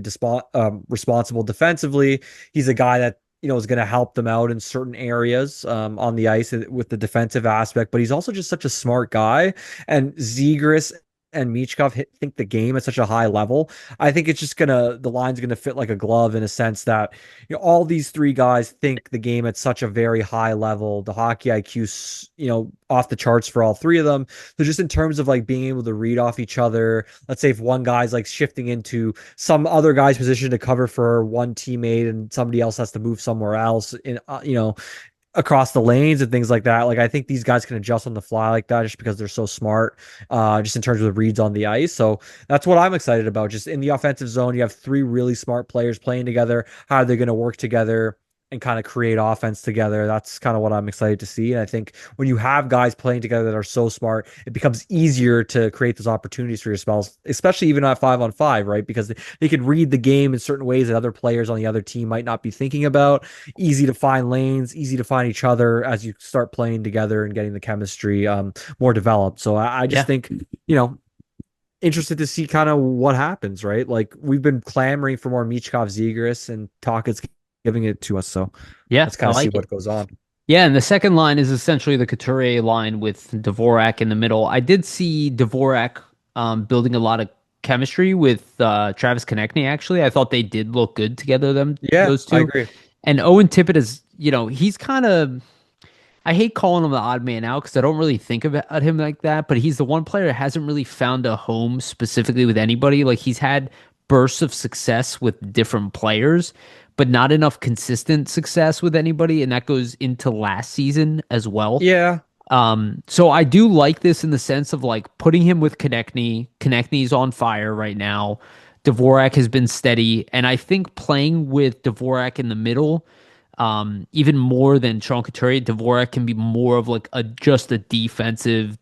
responsible defensively. He's a guy that is going to help them out in certain areas on the ice with the defensive aspect, but he's also just such a smart guy. And Zegras and Michkov think the game at such a high level. I think it's just the line's gonna fit like a glove in a sense that all these three guys think the game at such a very high level. The hockey IQ, off the charts for all three of them. So just in terms of being able to read off each other, let's say if one guy's shifting into some other guy's position to cover for one teammate and somebody else has to move somewhere else in across the lanes and things like that. I think these guys can adjust on the fly like that just because they're so smart, just in terms of the reads on the ice. So that's what I'm excited about. Just in the offensive zone, you have three really smart players playing together. How are they going to work together and kind of create offense together? That's kind of what I'm excited to see. And I think when you have guys playing together that are so smart, it becomes easier to create those opportunities for yourselves, especially even at 5-on-5, right? Because they can read the game in certain ways that other players on the other team might not be thinking about. Easy to find lanes, easy to find each other as you start playing together and getting the chemistry more developed. So I just think, interested to see kind of what happens, right? We've been clamoring for more Michkov, Zegras, and Tocchet's giving it to us. So yeah, let's kind of see what goes on. Yeah, and the second line is essentially the Couturier line with Dvorak in the middle. I did see Dvorak building a lot of chemistry with Travis Konechny, actually. I thought they did look good together, those two. I agree. And Owen Tippett is, he's kind of... I hate calling him the odd man out because I don't really think about him like that, but he's the one player that hasn't really found a home specifically with anybody. Like he's had bursts of success with different players, but not enough consistent success with anybody, and that goes into last season as well. Yeah. So I do like this in the sense of like putting him with Konechny. Konechny's on fire right now. Dvorak has been steady, and I think playing with Dvorak in the middle, even more than Sean Couturier, Dvorak can be more of like just a defensive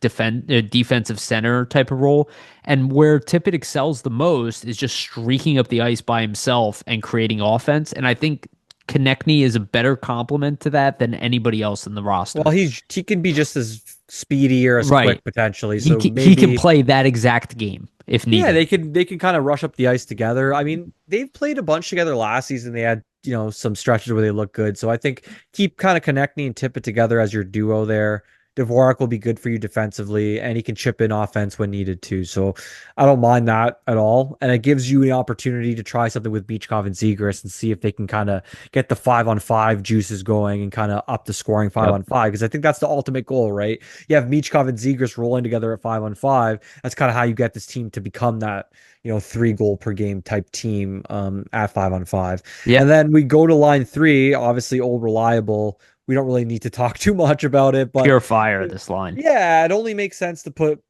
center type of role. And where Tippett excels the most is just streaking up the ice by himself and creating offense. And I think Konechny is a better complement to that than anybody else in the roster. Well, he can be just as speedy or as Right. quick potentially. He So can, maybe he can play that exact game if needed. yeah, they can kind of rush up the ice together. I mean, they've played a bunch together last season. They had some stretches where they look good. So I think keep kind of Konechny and Tippett together as your duo there. Dvorak will be good for you defensively, and he can chip in offense when needed too. So I don't mind that at all. And it gives you the opportunity to try something with Michkov and Zegras and see if they can kind of get the 5-on-5 juices going and kind of up the scoring 5-on-5. Because I think that's the ultimate goal, right? You have Michkov and Zegras rolling together at 5-on-5. That's kind of how you get this team to become that 3 goal per game type team at 5-on-5. Yeah. And then we go to line 3, obviously old reliable. We don't really need to talk too much about it, but Pure fire, this line. yeah, it only makes sense to put,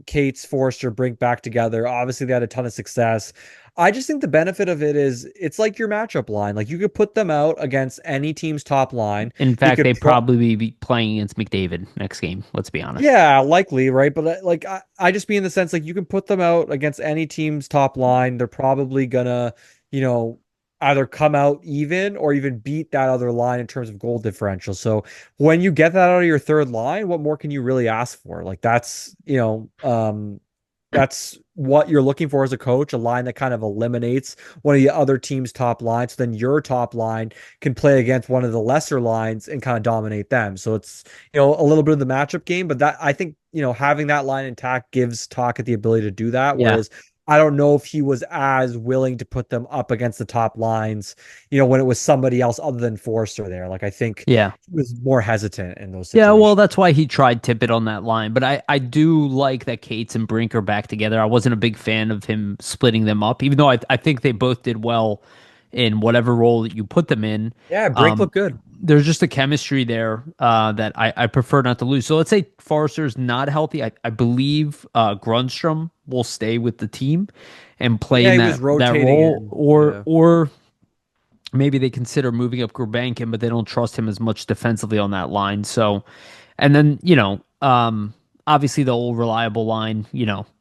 Cates, Forster, Brink back together. Obviously, they had a ton of success. I just think the benefit of it is it's like your matchup line. Like you could put them out against any team's top line. In fact, they'd probably be playing against McDavid next game. Let's be honest. Yeah, likely, right? But I just mean in the sense like you can put them out against any team's top line. They're probably gonna, either come out even or even beat that other line in terms of goal differential. So when you get that out of your third line, what more can you really ask for? Like that's what you're looking for as a coach, a line that kind of eliminates one of the other team's top lines. So then your top line can play against one of the lesser lines and kind of dominate them. So it's, a little bit of the matchup game, but that I think, having that line intact gives Tocchet the ability to do that. Whereas I don't know if he was as willing to put them up against the top lines, when it was somebody else other than Forster there. Like I think he was more hesitant in those situations. Yeah, well, that's why he tried Tippett on that line. But I do like that Cates and Brink are back together. I wasn't a big fan of him splitting them up, even though I think they both did well in whatever role that you put them in. Yeah, Brink looked good. There's just a chemistry there that I prefer not to lose. So let's say Forster's not healthy. I believe Grundstrom will stay with the team and play in that role. Or maybe they consider moving up Gulbenkian, but they don't trust him as much defensively on that line. So, and then, obviously the old reliable line,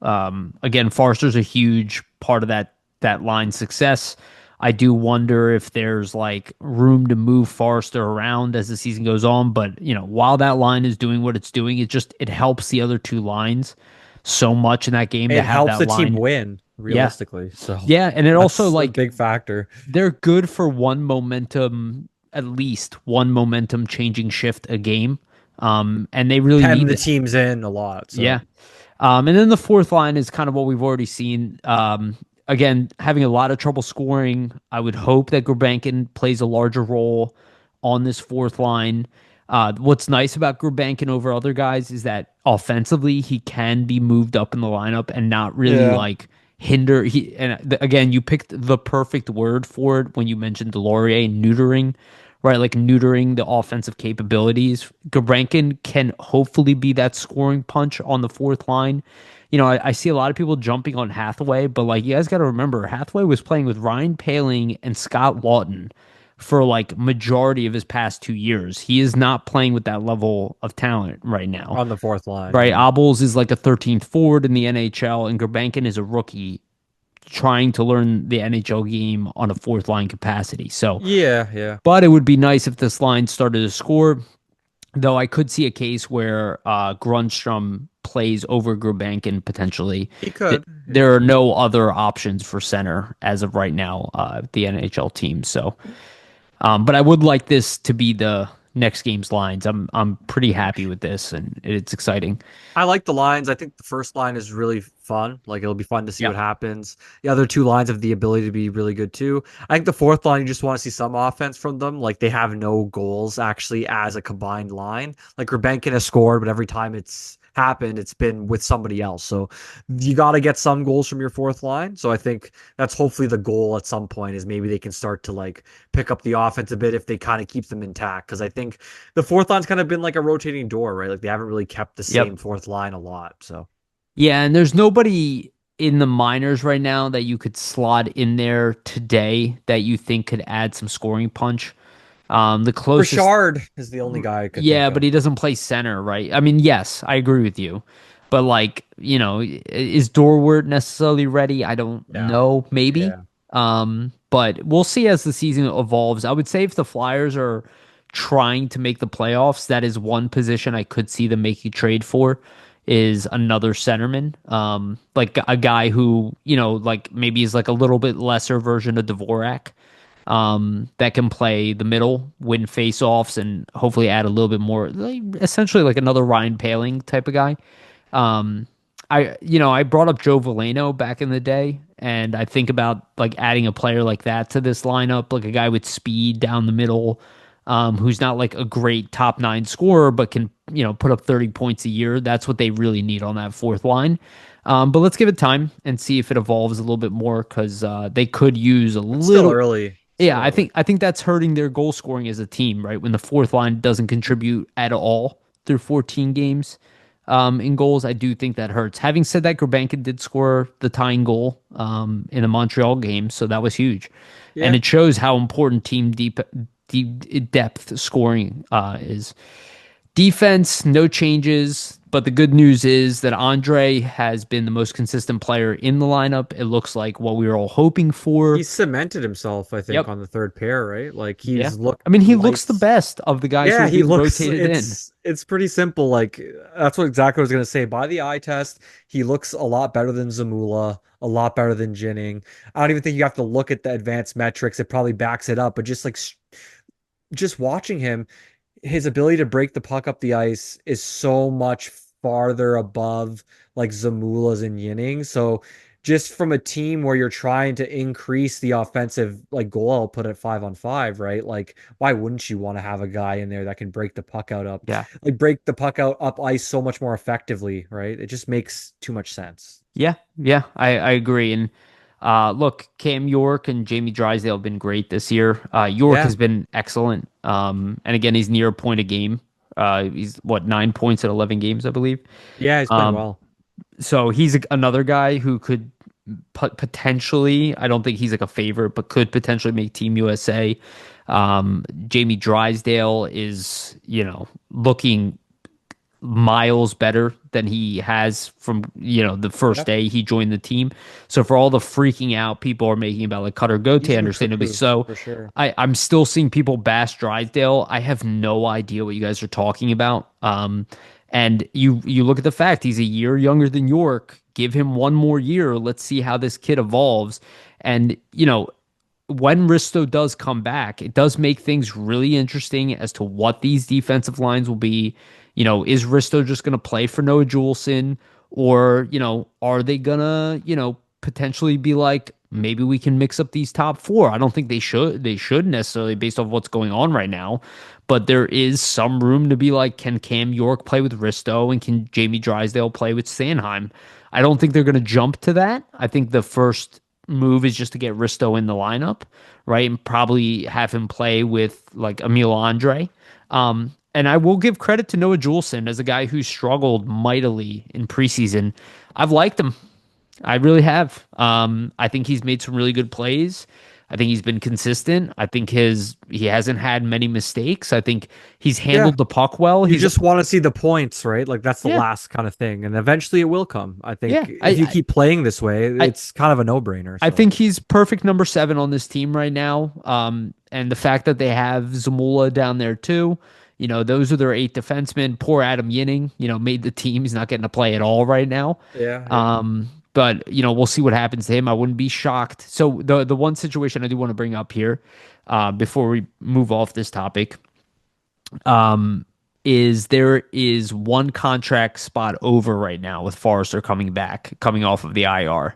again, Forster's a huge part of that line's success. I do wonder if there's like room to move Forster around as the season goes on. But, while that line is doing what it's doing, it helps the other two lines so much in that game. It helps the team win realistically. So yeah. And it also like big factor. They're good for at least one momentum changing shift a game. And they really need the teams in a lot. So. Yeah. And then the fourth line is kind of what we've already seen. Again, having a lot of trouble scoring. I would hope that Gulbenkian plays a larger role on this fourth line. What's nice about Gulbenkian over other guys is that offensively he can be moved up in the lineup and not really like hinder. Again, you picked the perfect word for it when you mentioned Delorier neutering, right? Like neutering the offensive capabilities. Gulbenkian can hopefully be that scoring punch on the fourth line. I see a lot of people jumping on Hathaway, but like you guys got to remember, Hathaway was playing with Ryan Poehling and Scott Lawton for like majority of his past 2 years. He is not playing with that level of talent right now on the fourth line. Right, Obels is like a 13th forward in the NHL, and Gulbenkian is a rookie trying to learn the NHL game on a fourth line capacity. So yeah. But it would be nice if this line started to score. Though I could see a case where Grundstrom plays over Gulbenkian potentially. He could. There are no other options for center as of right now, the NHL team. So, but I would like this to be the next game's lines. I'm pretty happy with this, and it's exciting. I like the lines. I think the first line is really fun. Like it'll be fun to see Yeah. what happens. The other two lines have the ability to be really good too. I think the fourth line, you just want to see some offense from them. Like they have no goals actually as a combined line. Like Rubenkin has scored, but every time it's happened, it's been with somebody else. So you got to get some goals from your fourth line. So I think that's hopefully the goal at some point is maybe they can start to like pick up the offense a bit if they kind of keep them intact. Because I think the fourth line's kind of been like a rotating door, right? Like they haven't really kept the Yep. same fourth line a lot. So Yeah, and there's nobody in the minors right now that you could slot in there today that you think could add some scoring punch. The closest, Richard is the only guy I could think yeah, but of. he doesn't play center, right? I mean, yes, I agree with you, but like, is Dorwart necessarily ready? I don't Yeah, know, maybe. yeah. But we'll see as the season evolves. I would say if the Flyers are trying to make the playoffs, that is one position I could see them making trade for is another centerman. Like a guy who, like maybe is like a little bit lesser version of Dvorak, that can play the middle, win faceoffs, and hopefully add a little bit more, like, essentially like another Ryan Paling type of guy. Um, I brought up Joe Veleno back in the day, and I think about like adding a player like that to this lineup, like a guy with speed down the middle, who's not like a great top nine scorer, but can, put up 30 points a year. That's what they really need on that fourth line. But let's give it time and see if it evolves a little bit more because they could use a It's still little. early. Yeah, Still I early. think I think that's hurting their goal scoring as a team, right? When the fourth line doesn't contribute at all through 14 games in goals, I do think that hurts. Having said that, Gurbankin did score the tying goal in the Montreal game, so that was huge, and Yeah. it shows how important team deep depth scoring is. Defense, no changes. But the good news is that Andre has been the most consistent player in the lineup. It looks like what we were all hoping for. He's cemented himself, I think, Yep. on the third pair, right? Like Yeah. he's looked I mean, he looks the lights. best of the guys who Yeah, are he being looks rotated in. it's pretty simple. Like that's what exactly what I was gonna say. By the eye test, he looks a lot better than Zamula, a lot better than Jinning. I don't even think you have to look at the advanced metrics. It probably backs it up, but just like just watching him, his ability to break the puck up the ice is so much farther above like Zamula's and Yinning. So just from a team where you're trying to increase the offensive like goal output at 5-on-5, right? Like why wouldn't you want to have a guy in there that can break the puck out up Yeah. like break the puck out up ice so much more effectively, right? It just makes too much sense. Yeah. Yeah. I agree. And look, Cam York and Jamie Drysdale have been great this year. York Yeah. has been excellent. And again, he's near a point a game. He's what, 9 points at 11 games, I believe. Yeah, he's playing Um, well. so he's another guy who could potentially, I don't think he's like a favorite, but could potentially make Team USA. Jamie Drysdale is, looking miles better than he has from, the first Yep. day he joined the team. So for all the freaking out people are making about like Cutter Gote, He's understandably improved so, for sure. I'm still seeing people bash Drysdale. I have no idea what you guys are talking about. And you look at the fact he's a year younger than York. Give him one more year. Let's see how this kid evolves. And when Risto does come back, it does make things really interesting as to what these defensive lines will be. Is Risto just going to play for Noah Juleson? Or, are they going to, potentially be like, maybe we can mix up these top four? I don't think they should. They should necessarily based off what's going on right now. But there is some room to be like, can Cam York play with Risto and can Jamie Drysdale play with Sanheim? I don't think they're going to jump to that. I think the first move is just to get Risto in the lineup, right? And probably have him play with like Emil Andre. And I will give credit to Noah Juleson as a guy who struggled mightily in preseason. I've liked him. I really have. I think he's made some really good plays. I think he's been consistent. I think he hasn't had many mistakes. I think he's Yeah. handled the puck well. You He's just want to see the points, right? Like that's the yeah, last kind of thing, and eventually it will come. I think yeah. if you keep playing this way, I it's kind of a no-brainer. I So think he's perfect number 7 on this team right now. And the fact that they have Zamula down there too, those are their 8 defensemen. Poor Adam Yinning, made the team. He's not getting to play at all right now. yeah, yeah. But we'll see what happens to him. I wouldn't be shocked. So the one situation I do want to bring up here, before we move off this topic, um, is there is one contract spot over right now with Forrester coming back, coming off of the IR.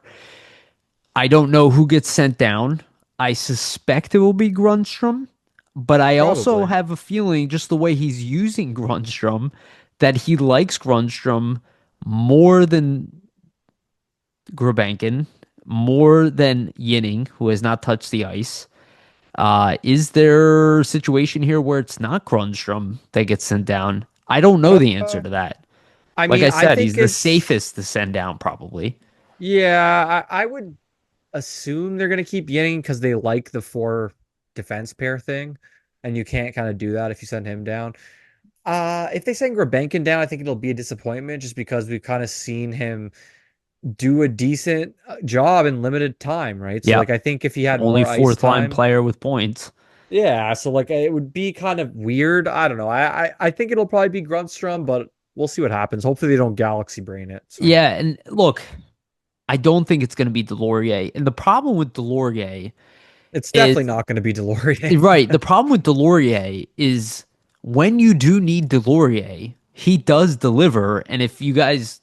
I don't know who gets sent down. I suspect it will be Grundstrom, but I also Probably. have a feeling, just the way he's using Grundstrom, that he likes Grundstrom more than Grabankin, more than Yinning, who has not touched the ice. Is there a situation here where it's not Grundstrom that gets sent down? I don't know the answer Uh, to that. I Like mean, I I said, think he's the it's safest to send down, probably. yeah. I would assume they're gonna keep Yenning because they like the four defense pair thing, and you can't kind of do that if you send him down. If they send Grabenkin down, I think it'll be a disappointment just because we've kind of seen him do a decent job in limited time, right? So Yeah, like I think if he had only more ice fourth line time, player with points. yeah, so like it would be kind of weird. I don't know. I think it'll probably be Grundstrom, but we'll see what happens. Hopefully they don't galaxy brain it. So Yeah, and look, I don't think it's going to be Delorier. And the problem with Delorier it's definitely is not going to be Delorier. right. The problem with Delorier is when you do need Delorier, he does deliver. And if you guys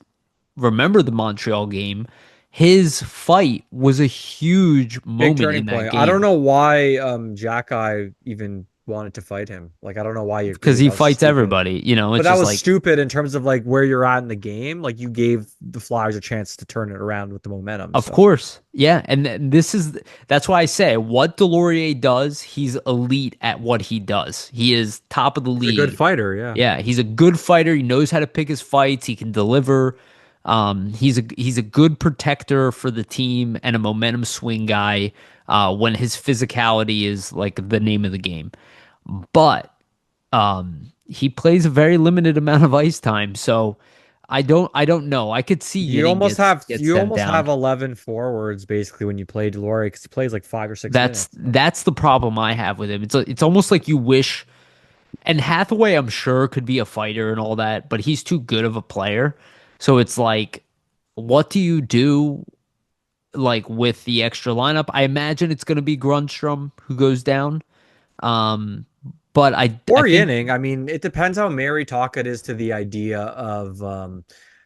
remember the Montreal game, his fight was a huge Big moment turning in that point. I don't game know why Jack Eye even wanted to fight him. Like I don't know why he because agreed. he That was fights stupid. everybody. You know, But it's that just was like stupid in terms of like where you're at in the game. Like you gave the Flyers a chance to turn it around with the momentum. of So course. Yeah. And this is, that's why I say what Delorier does, he's elite at what he does. He is top of the he's a good league. fighter. Yeah. Yeah. He's a good fighter. He knows how to pick his fights. He can deliver. He's a good protector for the team and a momentum swing guy when his physicality is like the name of the game. But he plays a very limited amount of ice time, so I don't know. I could see Yinning gets You sent almost down. have 11 forwards basically when you play Delory because he plays like 5 or 6 minutes. So. That's the problem I have with him. It's almost like you wish. And Hathaway, I'm sure, could be a fighter and all that, but he's too good of a player. So it's like, what do you do like with the extra lineup? I imagine it's going to be Grundstrom who goes down. Um, but I Or think inning. I mean, it depends how Mary Talkett is to the idea of the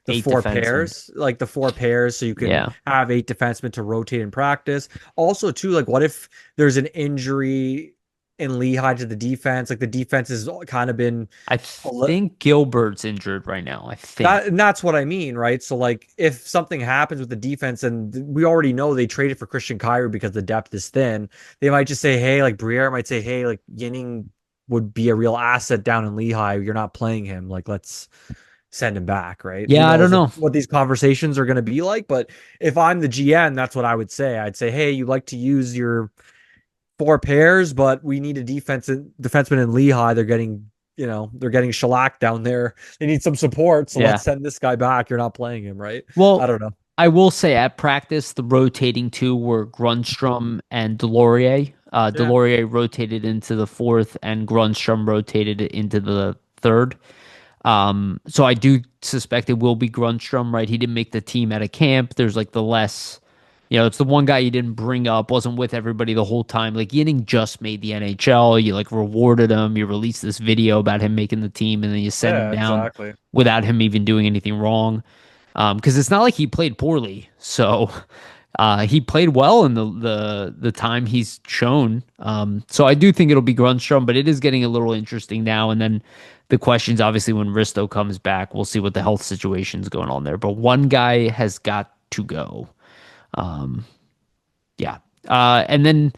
eight four defensemen. pairs, like the four pairs, so you can Yeah. have 8 defensemen to rotate in practice. Also, too, like what if there's an injury in Lehigh to the defense? Like the defense has kind of been I a li- think Gilbert's injured right now. I think. that, and that's what I mean, right? So, like, if something happens with the defense, and we already know they traded for Christian Kyrou because the depth is thin, they might just say, "Hey," like Briere might say, "Hey, like Yinning would be a real asset down in Lehigh. You're not playing him. Like, let's send him back." Right? Who Yeah, I don't knows know. what these conversations are going to be like? But if I'm the GM, that's what I would say. I'd say, "Hey, you like to use your four pairs, but we need a defenseman in Lehigh. They're getting shellacked down there. They need some support. So let's Yeah. send this guy back. You're not playing him, right? I Well, don't know. I will say at practice, the rotating two were Grundstrom and Delorier. Yeah. Delorier rotated into the fourth, and Grundstrom rotated into the third. So I do suspect it will be Grundstrom, right? He didn't make the team at a camp. There's like the less, it's the one guy you didn't bring up, wasn't with everybody the whole time. Like Yinning just made the NHL. You like rewarded him. You released this video about him making the team, and then you send him Yeah, down exactly. without him even doing anything wrong. Because it's not like he played poorly. So he played well in the time he's shown. So I do think it'll be Grunstrom, but it is getting a little interesting now. And then the questions, obviously, when Risto comes back, we'll see what the health situation's going on there. But one guy has got to go. Yeah. And then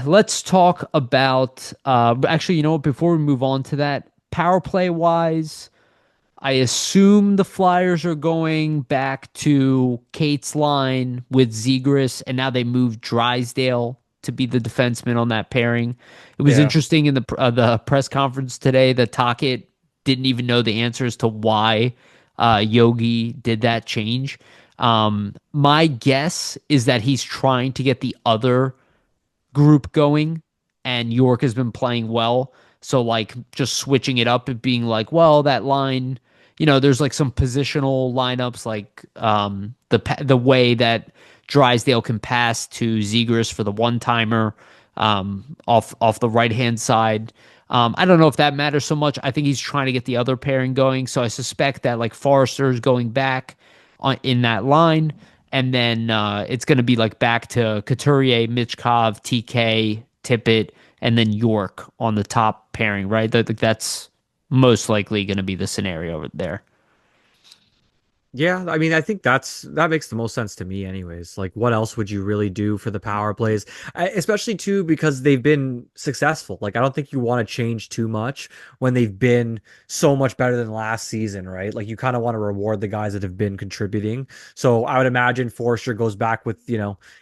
let's talk about actually, you know what? Before we move on to that, power play wise. I assume the Flyers are going back to Kate's line with Zegras, and now they moved Drysdale to be the defenseman on that pairing. It was Yeah. interesting in the press conference today that Tocchet didn't even know the answers to why Yogi did that change. My guess is that he's trying to get the other group going, and York has been playing well. So like just switching it up and being like, well, that line, there's like some positional lineups like the way that Drysdale can pass to Zegras for the one timer off the right hand side. I don't know if that matters so much. I think he's trying to get the other pairing going. So I suspect that like Forrester is going back in that line. And then it's going to be like back to Couturier, Michkov, TK, Tippett, and then York on the top pairing, right? That's most likely going to be the scenario there. Yeah, I mean, I think that makes the most sense to me anyways. Like what else would you really do for the power plays? Especially too because they've been successful. Like I don't think you want to change too much when they've been so much better than last season, right? Like you kind of want to reward the guys that have been contributing. So I would imagine Forster goes back with,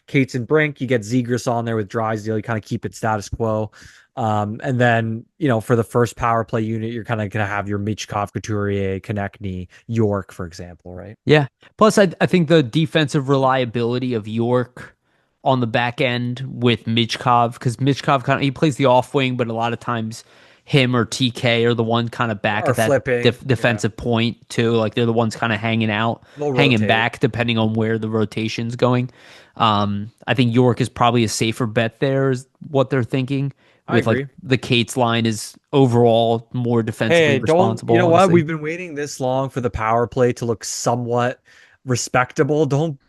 Cates and Brink, you get Zegras on there with Drysdale, you kind of keep it status quo. And then, for the first power play unit, you're kind of going to have your Michkov, Couturier, Konechny, York, for example, right? Yeah. Plus, I think the defensive reliability of York on the back end with Michkov, because Michkov he plays the off wing, but a lot of times him or TK are the one kind of back Or at that flipping. defensive point too. Like they're the ones kind of hanging out, They'll hanging rotate. back depending on where the rotation's going. I think York is probably a safer bet there, is what they're thinking. I With like agree. the Cates line is overall more defensively Hey, don't, responsible, you know what? obviously. We've been waiting this long for the power play to look somewhat respectable. Don't,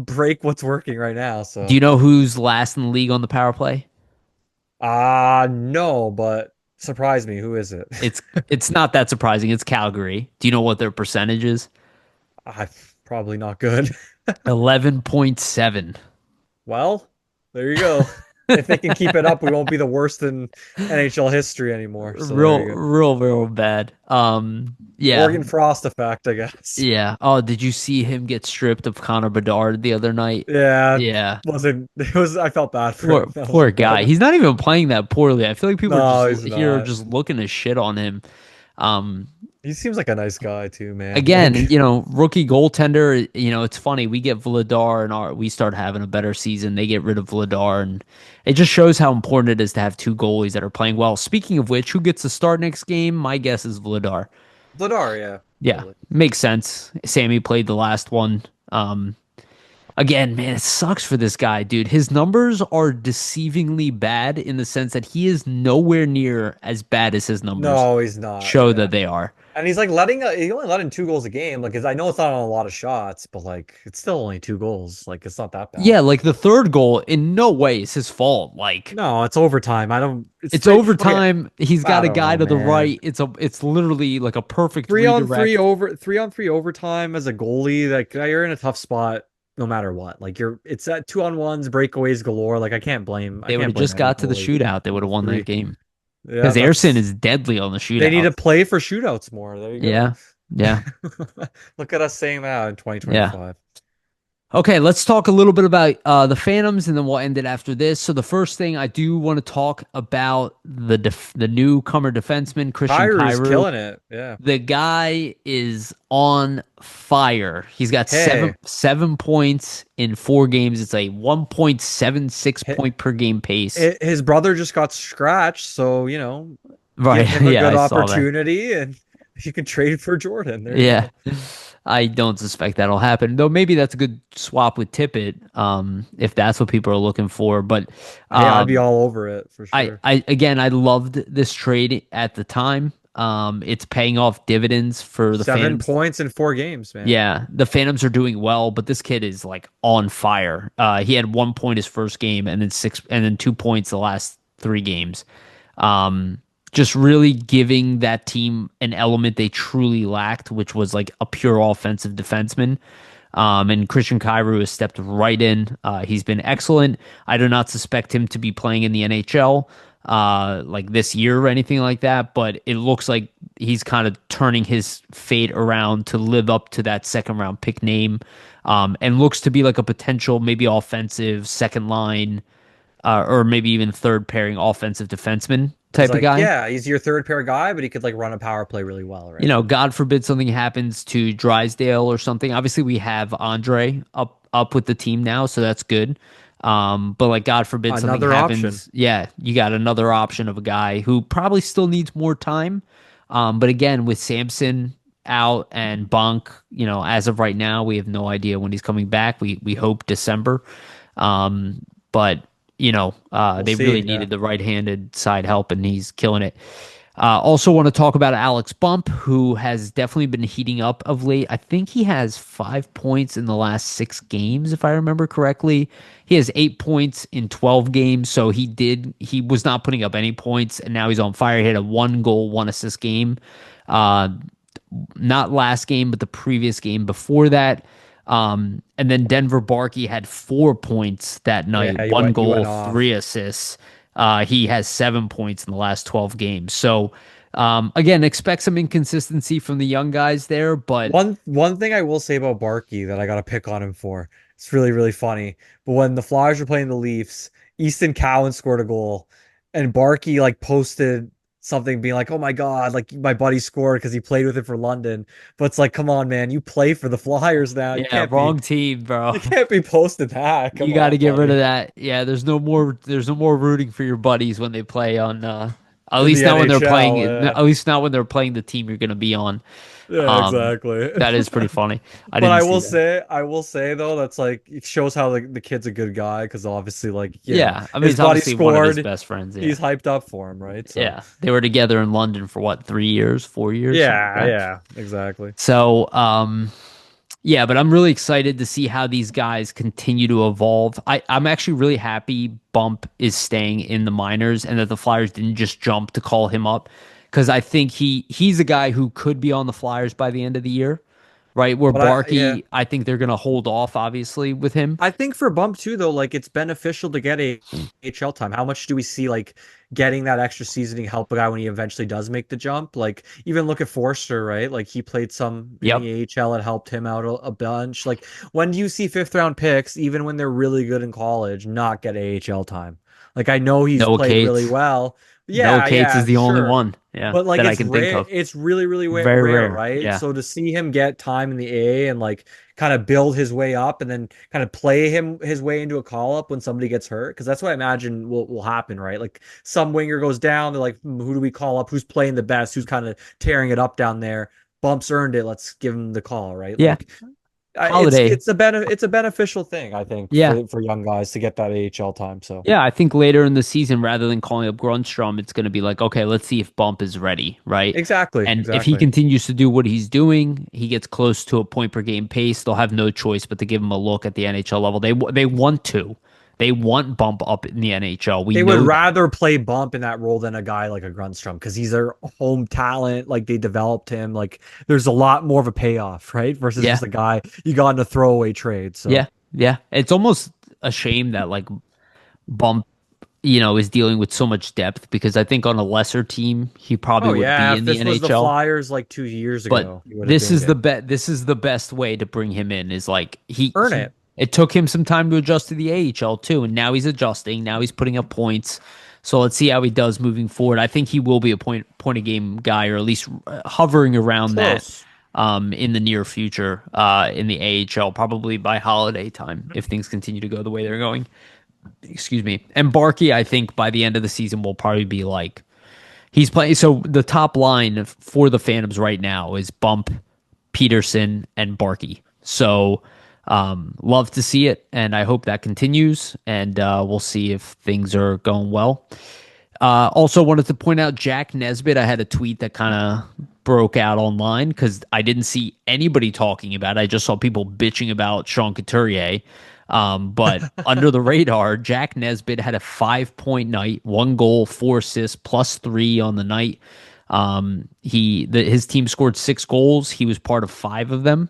break what's working right now. Do So, you know who's last in the league on the power play? no, but surprise me. Who is it? It's not that surprising. It's Calgary. Do you know what their percentage is? I Probably not good. 11.7. Well, there you go. If they can keep it up, we won't be the worst in NHL history anymore. So there Real, you go. real, real bad. Yeah, Morgan Frost effect, I guess. yeah. Oh, did you see him get stripped of Connor Bedard the other night? Yeah, Yeah. wasn't it was I felt bad for Poor, him. That poor wasn't guy. good. He's not even playing that poorly. I feel like people are just No, he's here not. just looking to shit on him. Um, He seems like a nice guy too, man. Again, Like, rookie goaltender, it's funny. We get Vladar and we start having a better season. They get rid of Vladar, and it just shows how important it is to have two goalies that are playing well. Speaking of which, who gets to start next game? My guess is Vladar. Vladar, yeah, Yeah, totally. makes sense. Sammy played the last one. Um, Again, man, it sucks for this guy, dude. His numbers are deceivingly bad in the sense that he is nowhere near as bad as his numbers No, he's not. show Yeah, that they are. and he's like he only let in 2 goals a game. Like, 'cause I know it's not on a lot of shots, but like it's still only 2 goals. Like, it's not that bad. Yeah, like the third goal in no way is his fault. Like No, it's overtime. I don't. It's it's three. Okay, overtime. He's I got a don't guy know, to the man. right. It's literally like a perfect 3-on-3 redirect. over 3-on-3 overtime as a goalie. Like you're in a tough spot no matter what. Like it's at 2-on-1s, breakaways galore. Like I They would can't have blame just any got to the goalie shootout. They would on have won that three. game Yeah, because Airson that's is deadly on the they need to shootouts. play for shootouts more. There you go. Yeah, yeah, Look at us saying that in yeah. 2025. Okay, let's talk a little bit about the Phantoms, and then we'll end it after this. So the first thing I do want to talk about the newcomer defenseman Christian Kyrie's Kyrou. killing it. Yeah. The guy is on fire. He's got Hey, seven points in 4 games. It's a 1.76 hi- point per game pace. his brother just got scratched, so Right. give him a Yeah, good I saw that. opportunity, and you can trade for Jordan. There you Yeah. go. I don't suspect that'll happen. Though maybe that's a good swap with Tippett, if that's what people are looking for. But Hey, I'd be um all over it for I, sure. I again I loved this trade at the time. It's paying off dividends for the 7 Phantoms. points in 4 games, man. Yeah, the Phantoms are doing well, but this kid is like on fire. He had 1 point his first game, and then 2 points the last 3 games. Um, just really giving that team an element they truly lacked, which was like a pure offensive defenseman. And Christian Kyrou has stepped right in. He's been excellent. I do not suspect him to be playing in the NHL like this year or anything like that, but it looks like he's kind of turning his fate around to live up to that second round pick name, and looks to be like a potential maybe offensive second line, or maybe even third pairing offensive defenseman He's type of like, guy. yeah, he's your third pair guy, but he could like run a power play really well, right? God forbid something happens to Drysdale or something. Obviously, we have Andre up with the team now, so that's good. But like, God forbid something Another option. happens. Yeah, you got another option of a guy who probably still needs more time. But again, with Samson out and Bonk, as of right now, we have no idea when he's coming back. We hope December. But We'll they see. really Yeah. needed the right-handed side help, and he's killing it. Also want to talk about Alex Bump, who has definitely been heating up of late. I think he has 5 points in the last 6 games, if I remember correctly. He has 8 points in 12 games, so he was not putting up any points, and now he's on fire. He had a 1 goal, 1 assist game. Uh, Not last game, but the previous game before that. And then Denver Barkey had 4 points that night, Yeah, one you goal, went off. 3 assists. He has 7 points in the last 12 games. So, again, expect some inconsistency from the young guys there, but One thing I will say about Barkey that I gotta pick on him for, it's really, really funny. But when the Flyers were playing the Leafs, Easton Cowan scored a goal, and Barkey like posted something being like, "Oh my God, like my buddy scored because he played with it for London." But it's like, come on, man, you play for the Flyers now. yeah, wrong team, bro. You can't be posting that. You Come got to on, get rid of buddy. that. Yeah, there's no more rooting for your buddies when they play on at In the least not when they're playing NHL, at least not when they're playing the team you're going to be on. yeah, Um exactly. that is pretty funny. I But didn't see that. I will say though, that's like it shows how the kid's a good guy because obviously, like, Yeah, I mean his it's buddy obviously one of his scored. best friends, yeah. He's hyped up for him, right? So Yeah. They were together in London for what, 3 years, 4 years, something like yeah, that. yeah, exactly. So, yeah, but I'm really excited to see how these guys continue to evolve. I'm actually really happy Bump is staying in the minors and that the Flyers didn't just jump to call him up because I think he's a guy who could be on the Flyers by the end of the year, right? Where But yeah, Barkey, I think they're going to hold off, obviously, with him. I think for Bump too, though, like it's beneficial to get a HL time. How much do we see like getting that extra seasoning help a guy when he eventually does make the jump? Like even look at Forster, right? Like he played some in Yep. the AHL, it helped him out a bunch. Like when do you see fifth round picks, even when they're really good in college, not get AHL time? Like I know he's Noah played really Cates. well. Noah Yeah, Cates is yeah, the only sure. one, yeah, But like that I it's can think rare, of. it's really, really Very rare, rare. right? Yeah. So to see him get time in the A and like kind of build his way up and then kind of play him his way into a call up when somebody gets hurt, because that's what I imagine will happen, right? Like some winger goes down, they're like, who do we call up? Who's playing the best? Who's kind of tearing it up down there? Bumps earned it. Let's give him the call, right? Yeah. Like Holiday. it's a beneficial thing, I think, Yeah. for young guys to get that AHL time. So Yeah, I think later in the season, rather than calling up Grundstrom, it's going to be like, okay, let's see if Bump is ready, right? exactly, And if he exactly. continues to do what he's doing, he gets close to a point per game pace. They'll have no choice but to give him a look at the NHL level. They want to. They want Bump up in the NHL. We They would know that. rather play Bump in that role than a guy like a Grundstrom because he's their home talent. Like they developed him. Like there's a lot more of a payoff, right? Versus Yeah, just a guy you got in a throwaway trade. So yeah, yeah. It's almost a shame that like Bump, is dealing with so much depth because I think on a lesser team he probably oh would yeah, be if in the this was the NHL. Flyers like 2 years But ago, he would have this been is the good. bet. This is the best way to bring him in. Is like Earn it. it took him some time to adjust to the AHL too, and now he's adjusting. Now he's putting up points. So let's see how he does moving forward. I think he will be a point of game guy, or at least hovering around that Close. in the near future in the AHL, probably by holiday time if things continue to go the way they're going. Excuse me. And Barkey, I think by the end of the season will probably be like he's playing. So the top line for the Phantoms right now is Bump, Peterson, and Barkey. So love to see it, and I hope that continues. And we'll see if things are going well. Also wanted to point out Jack Nesbitt. I had a tweet that kind of broke out online because I didn't see anybody talking about it. I just saw people bitching about Sean Couturier. But under the radar, Jack Nesbitt had a 5 point night, 1 goal, 4 assists, +3 on the night. His team scored 6 goals. He was part of 5 of them.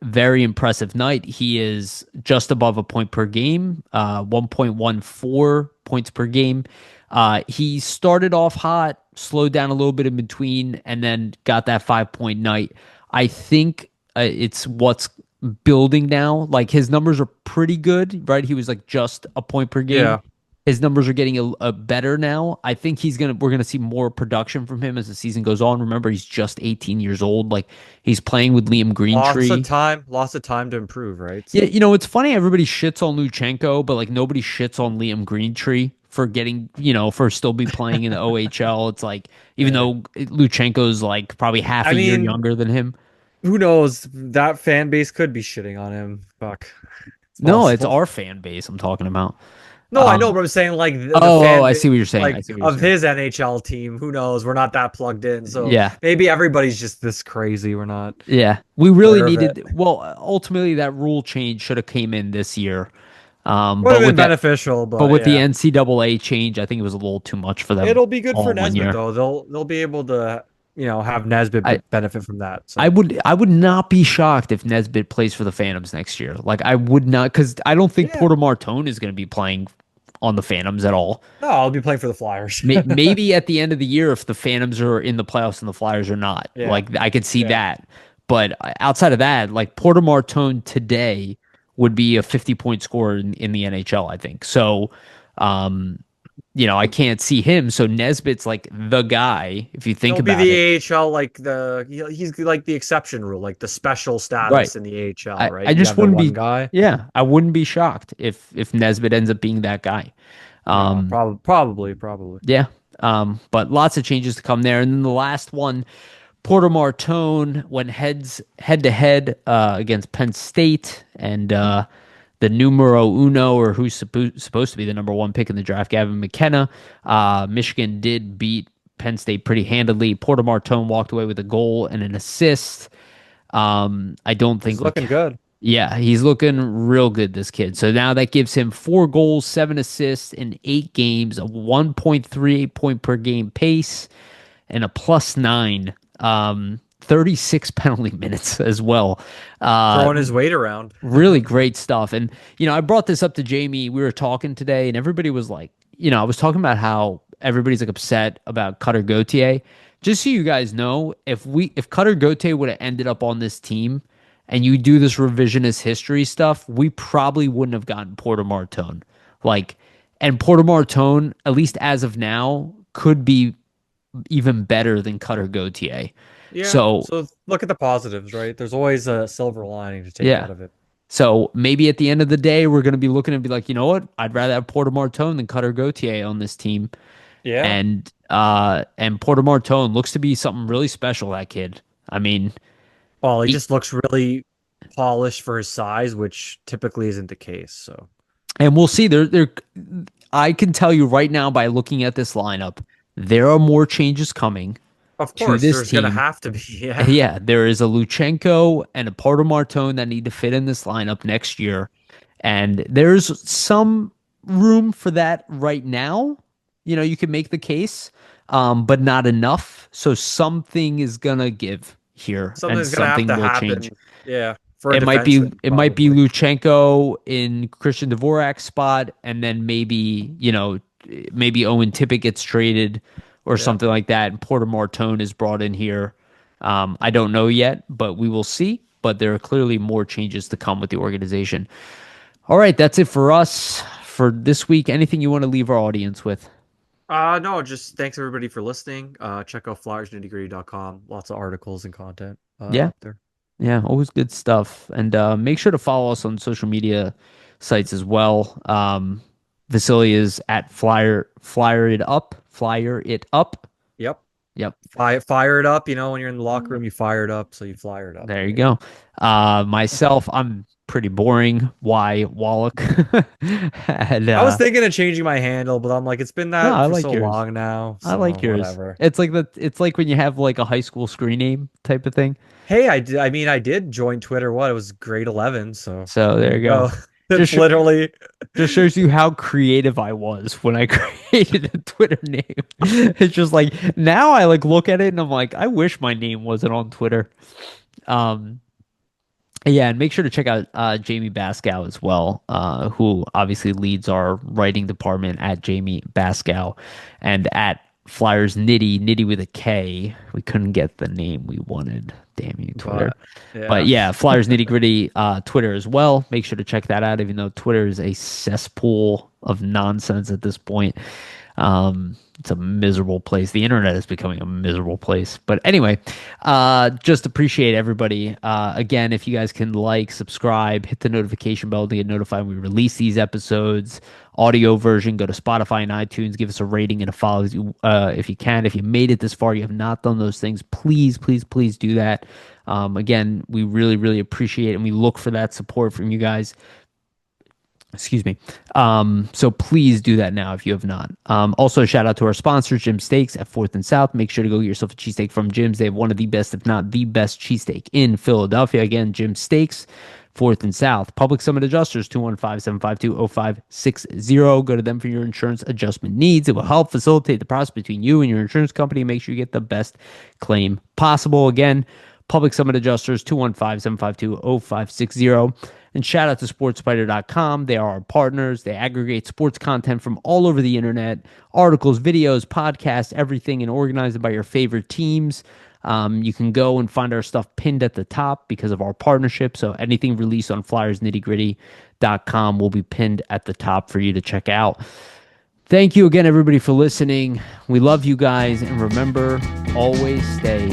Very impressive night. He is just above a point per game, 1.14 points per game. He started off hot, slowed down a little bit in between, and then got that 5 point night. I think it's what's building now. Like his numbers are pretty good, right? He was like just a point per game. Yeah. His numbers are getting a better now. I think we're gonna see more production from him as the season goes on. Remember, he's just 18 years old. Like he's playing with Liam Greentree. Lots of time to improve, right? Yeah, So it's funny. Everybody shits on Luchenko, but like nobody shits on Liam Greentree for getting, for still be playing in the OHL. It's like even yeah. though Luchenko's like probably half I a year mean, younger than him. who knows? That fan base could be shitting on him. Fuck. No, it's possible. our fan base I'm talking about. No, I know, but I'm saying like the Oh, fan I base, see what you're saying. I like see what you're of saying. his NHL team. Who knows? We're not that plugged in, so Yeah. maybe everybody's just this crazy. We're not Yeah. We really aware of it. needed, well, ultimately that rule change should have came in this year. Would have But been with that, beneficial, but but with the yeah, NCAA change, I think it was a little too much for them it'll be good all for in one Nesbitt year. though. They'll be able to have Nesbitt I benefit from that. I So would I would not be shocked if Nesbitt plays for the Phantoms next year. Like I would not, because I don't think yeah, Porter Martone is going to be playing on the Phantoms at all. no, I'll be playing for the Flyers. Maybe at the end of the year, if the Phantoms are in the playoffs and the Flyers are not, Yeah, like I could see yeah. that. But outside of that, like Porter Martone today would be a 50-point scorer in the NHL, I think. So, um, I can't see him. So Nesbitt's like the guy, if you think He'll be about the it. AHL like he's like the exception rule, like the special Right. status in the AHL, I right? You just have the wouldn't one be, guy. yeah, I wouldn't be shocked if Nesbitt ends up being that guy. Yeah, Um, probably. yeah. But lots of changes to come there. And then the last one, Porter Martone went head to head against Penn State and the numero uno, or who's supposed to be the number one pick in the draft, Gavin McKenna. Michigan did beat Penn State pretty handedly. Porter Martone walked away with a goal and an assist. I don't He's think looking good. yeah, he's looking real good, this kid. So now that gives him 4 goals, 7 assists in 8 games, a 1.38 point per game pace, and a +9. 36 penalty minutes as well. Throwing his weight around. Really great stuff. And, I brought this up to Jamie. We were talking today, and everybody was like, I was talking about how everybody's like upset about Cutter Gauthier. Just so you guys know, if Cutter Gauthier would have ended up on this team and you do this revisionist history stuff, we probably wouldn't have gotten Porter Martone. Like, and Porter Martone, at least as of now, could be even better than Cutter Gauthier. Yeah. So, So look at the positives, right? There's always a silver lining to take yeah. out of it. So maybe at the end of the day, we're going to be looking and be like, you know what? I'd rather have Porter Martone than Cutter Gauthier on this team. Yeah. And Porter Martone looks to be something really special, that kid. I mean, Well, he he, just looks really polished for his size, which typically isn't the case. So and we'll see. I can tell you right now by looking at this lineup, there are more changes coming of to course this there's gonna team. have to be. Yeah. Yeah, there is a Luchenko and a Porter Martone that need to fit in this lineup next year. And there's some room for that right now. You can make the case, but not enough. So something is gonna give here, and Something's gonna have something to will change. happen. Yeah. For a It might be defenseman, probably. Luchenko in Christian Dvorak's spot, and then maybe Owen Tippett gets traded or Yeah. something like that, and Porter Martone is brought in here. I don't know yet, but we will see. But there are clearly more changes to come with the organization. All right, that's it for us for this week. Anything you want to leave our audience with? No, just thanks everybody for listening. Check out flyersnittygritty.com. Lots of articles and content Yeah, up there. yeah, always good stuff. And make sure to follow us on social media sites as well. Vasili is at flyer it up. Yep. Yep. Fire it up. When you're in the locker room, you fire it up, so you flyer it up. There you go. Myself, I'm pretty boring. Why Wolok? And I was thinking of changing my handle, but I'm like, it's been no, that I for like so yours. long now. I So like yours. whatever. It's like when you have like a high school screen name type of thing. Hey, I did join Twitter. What? It was grade 11, so So there you go. It's Just sh- literally just shows you how creative I was when I created a Twitter name. It's just like now I like look at it and I'm like, I wish my name wasn't on Twitter. Um, yeah, and make sure to check out Jamie Baskow as well, who obviously leads our writing department at Jamie Baskow and at Flyers Nitty with a K. We couldn't get the name we wanted. Damn you, Twitter. But yeah. yeah, Flyers Nitty Gritty Twitter as well. Make sure to check that out, even though Twitter is a cesspool of nonsense at this point. It's a miserable place. The internet is becoming a miserable place. But anyway, just appreciate everybody. Again, if you guys can like, subscribe, hit the notification bell to get notified when we release these episodes. Audio version, go to Spotify and iTunes, give us a rating and a follow if you can. If you made it this far, you have not done those things, please, please, please do that. Again, we really, really appreciate it, and we look for that support from you guys. Excuse me. So please do that now if you have not. Also, shout out to our sponsors, Jim Steaks at 4th and South. Make sure to go get yourself a cheesesteak from Jim's. They have one of the best, if not the best, cheesesteak in Philadelphia. Again, Jim Steaks, 4th and South. Public Summit Adjusters, 215-752-0560. Go to them for your insurance adjustment needs. It will help facilitate the process between you and your insurance company. Make sure you get the best claim possible. Again, Public Summit Adjusters, 215-752-0560. And shout out to sportspider.com. They are our partners. They aggregate sports content from all over the internet, articles, videos, podcasts, everything, and organize it by your favorite teams. You can go and find our stuff pinned at the top because of our partnership. So anything released on flyersnittygritty.com will be pinned at the top for you to check out. Thank you again, everybody, for listening. We love you guys. And remember, always stay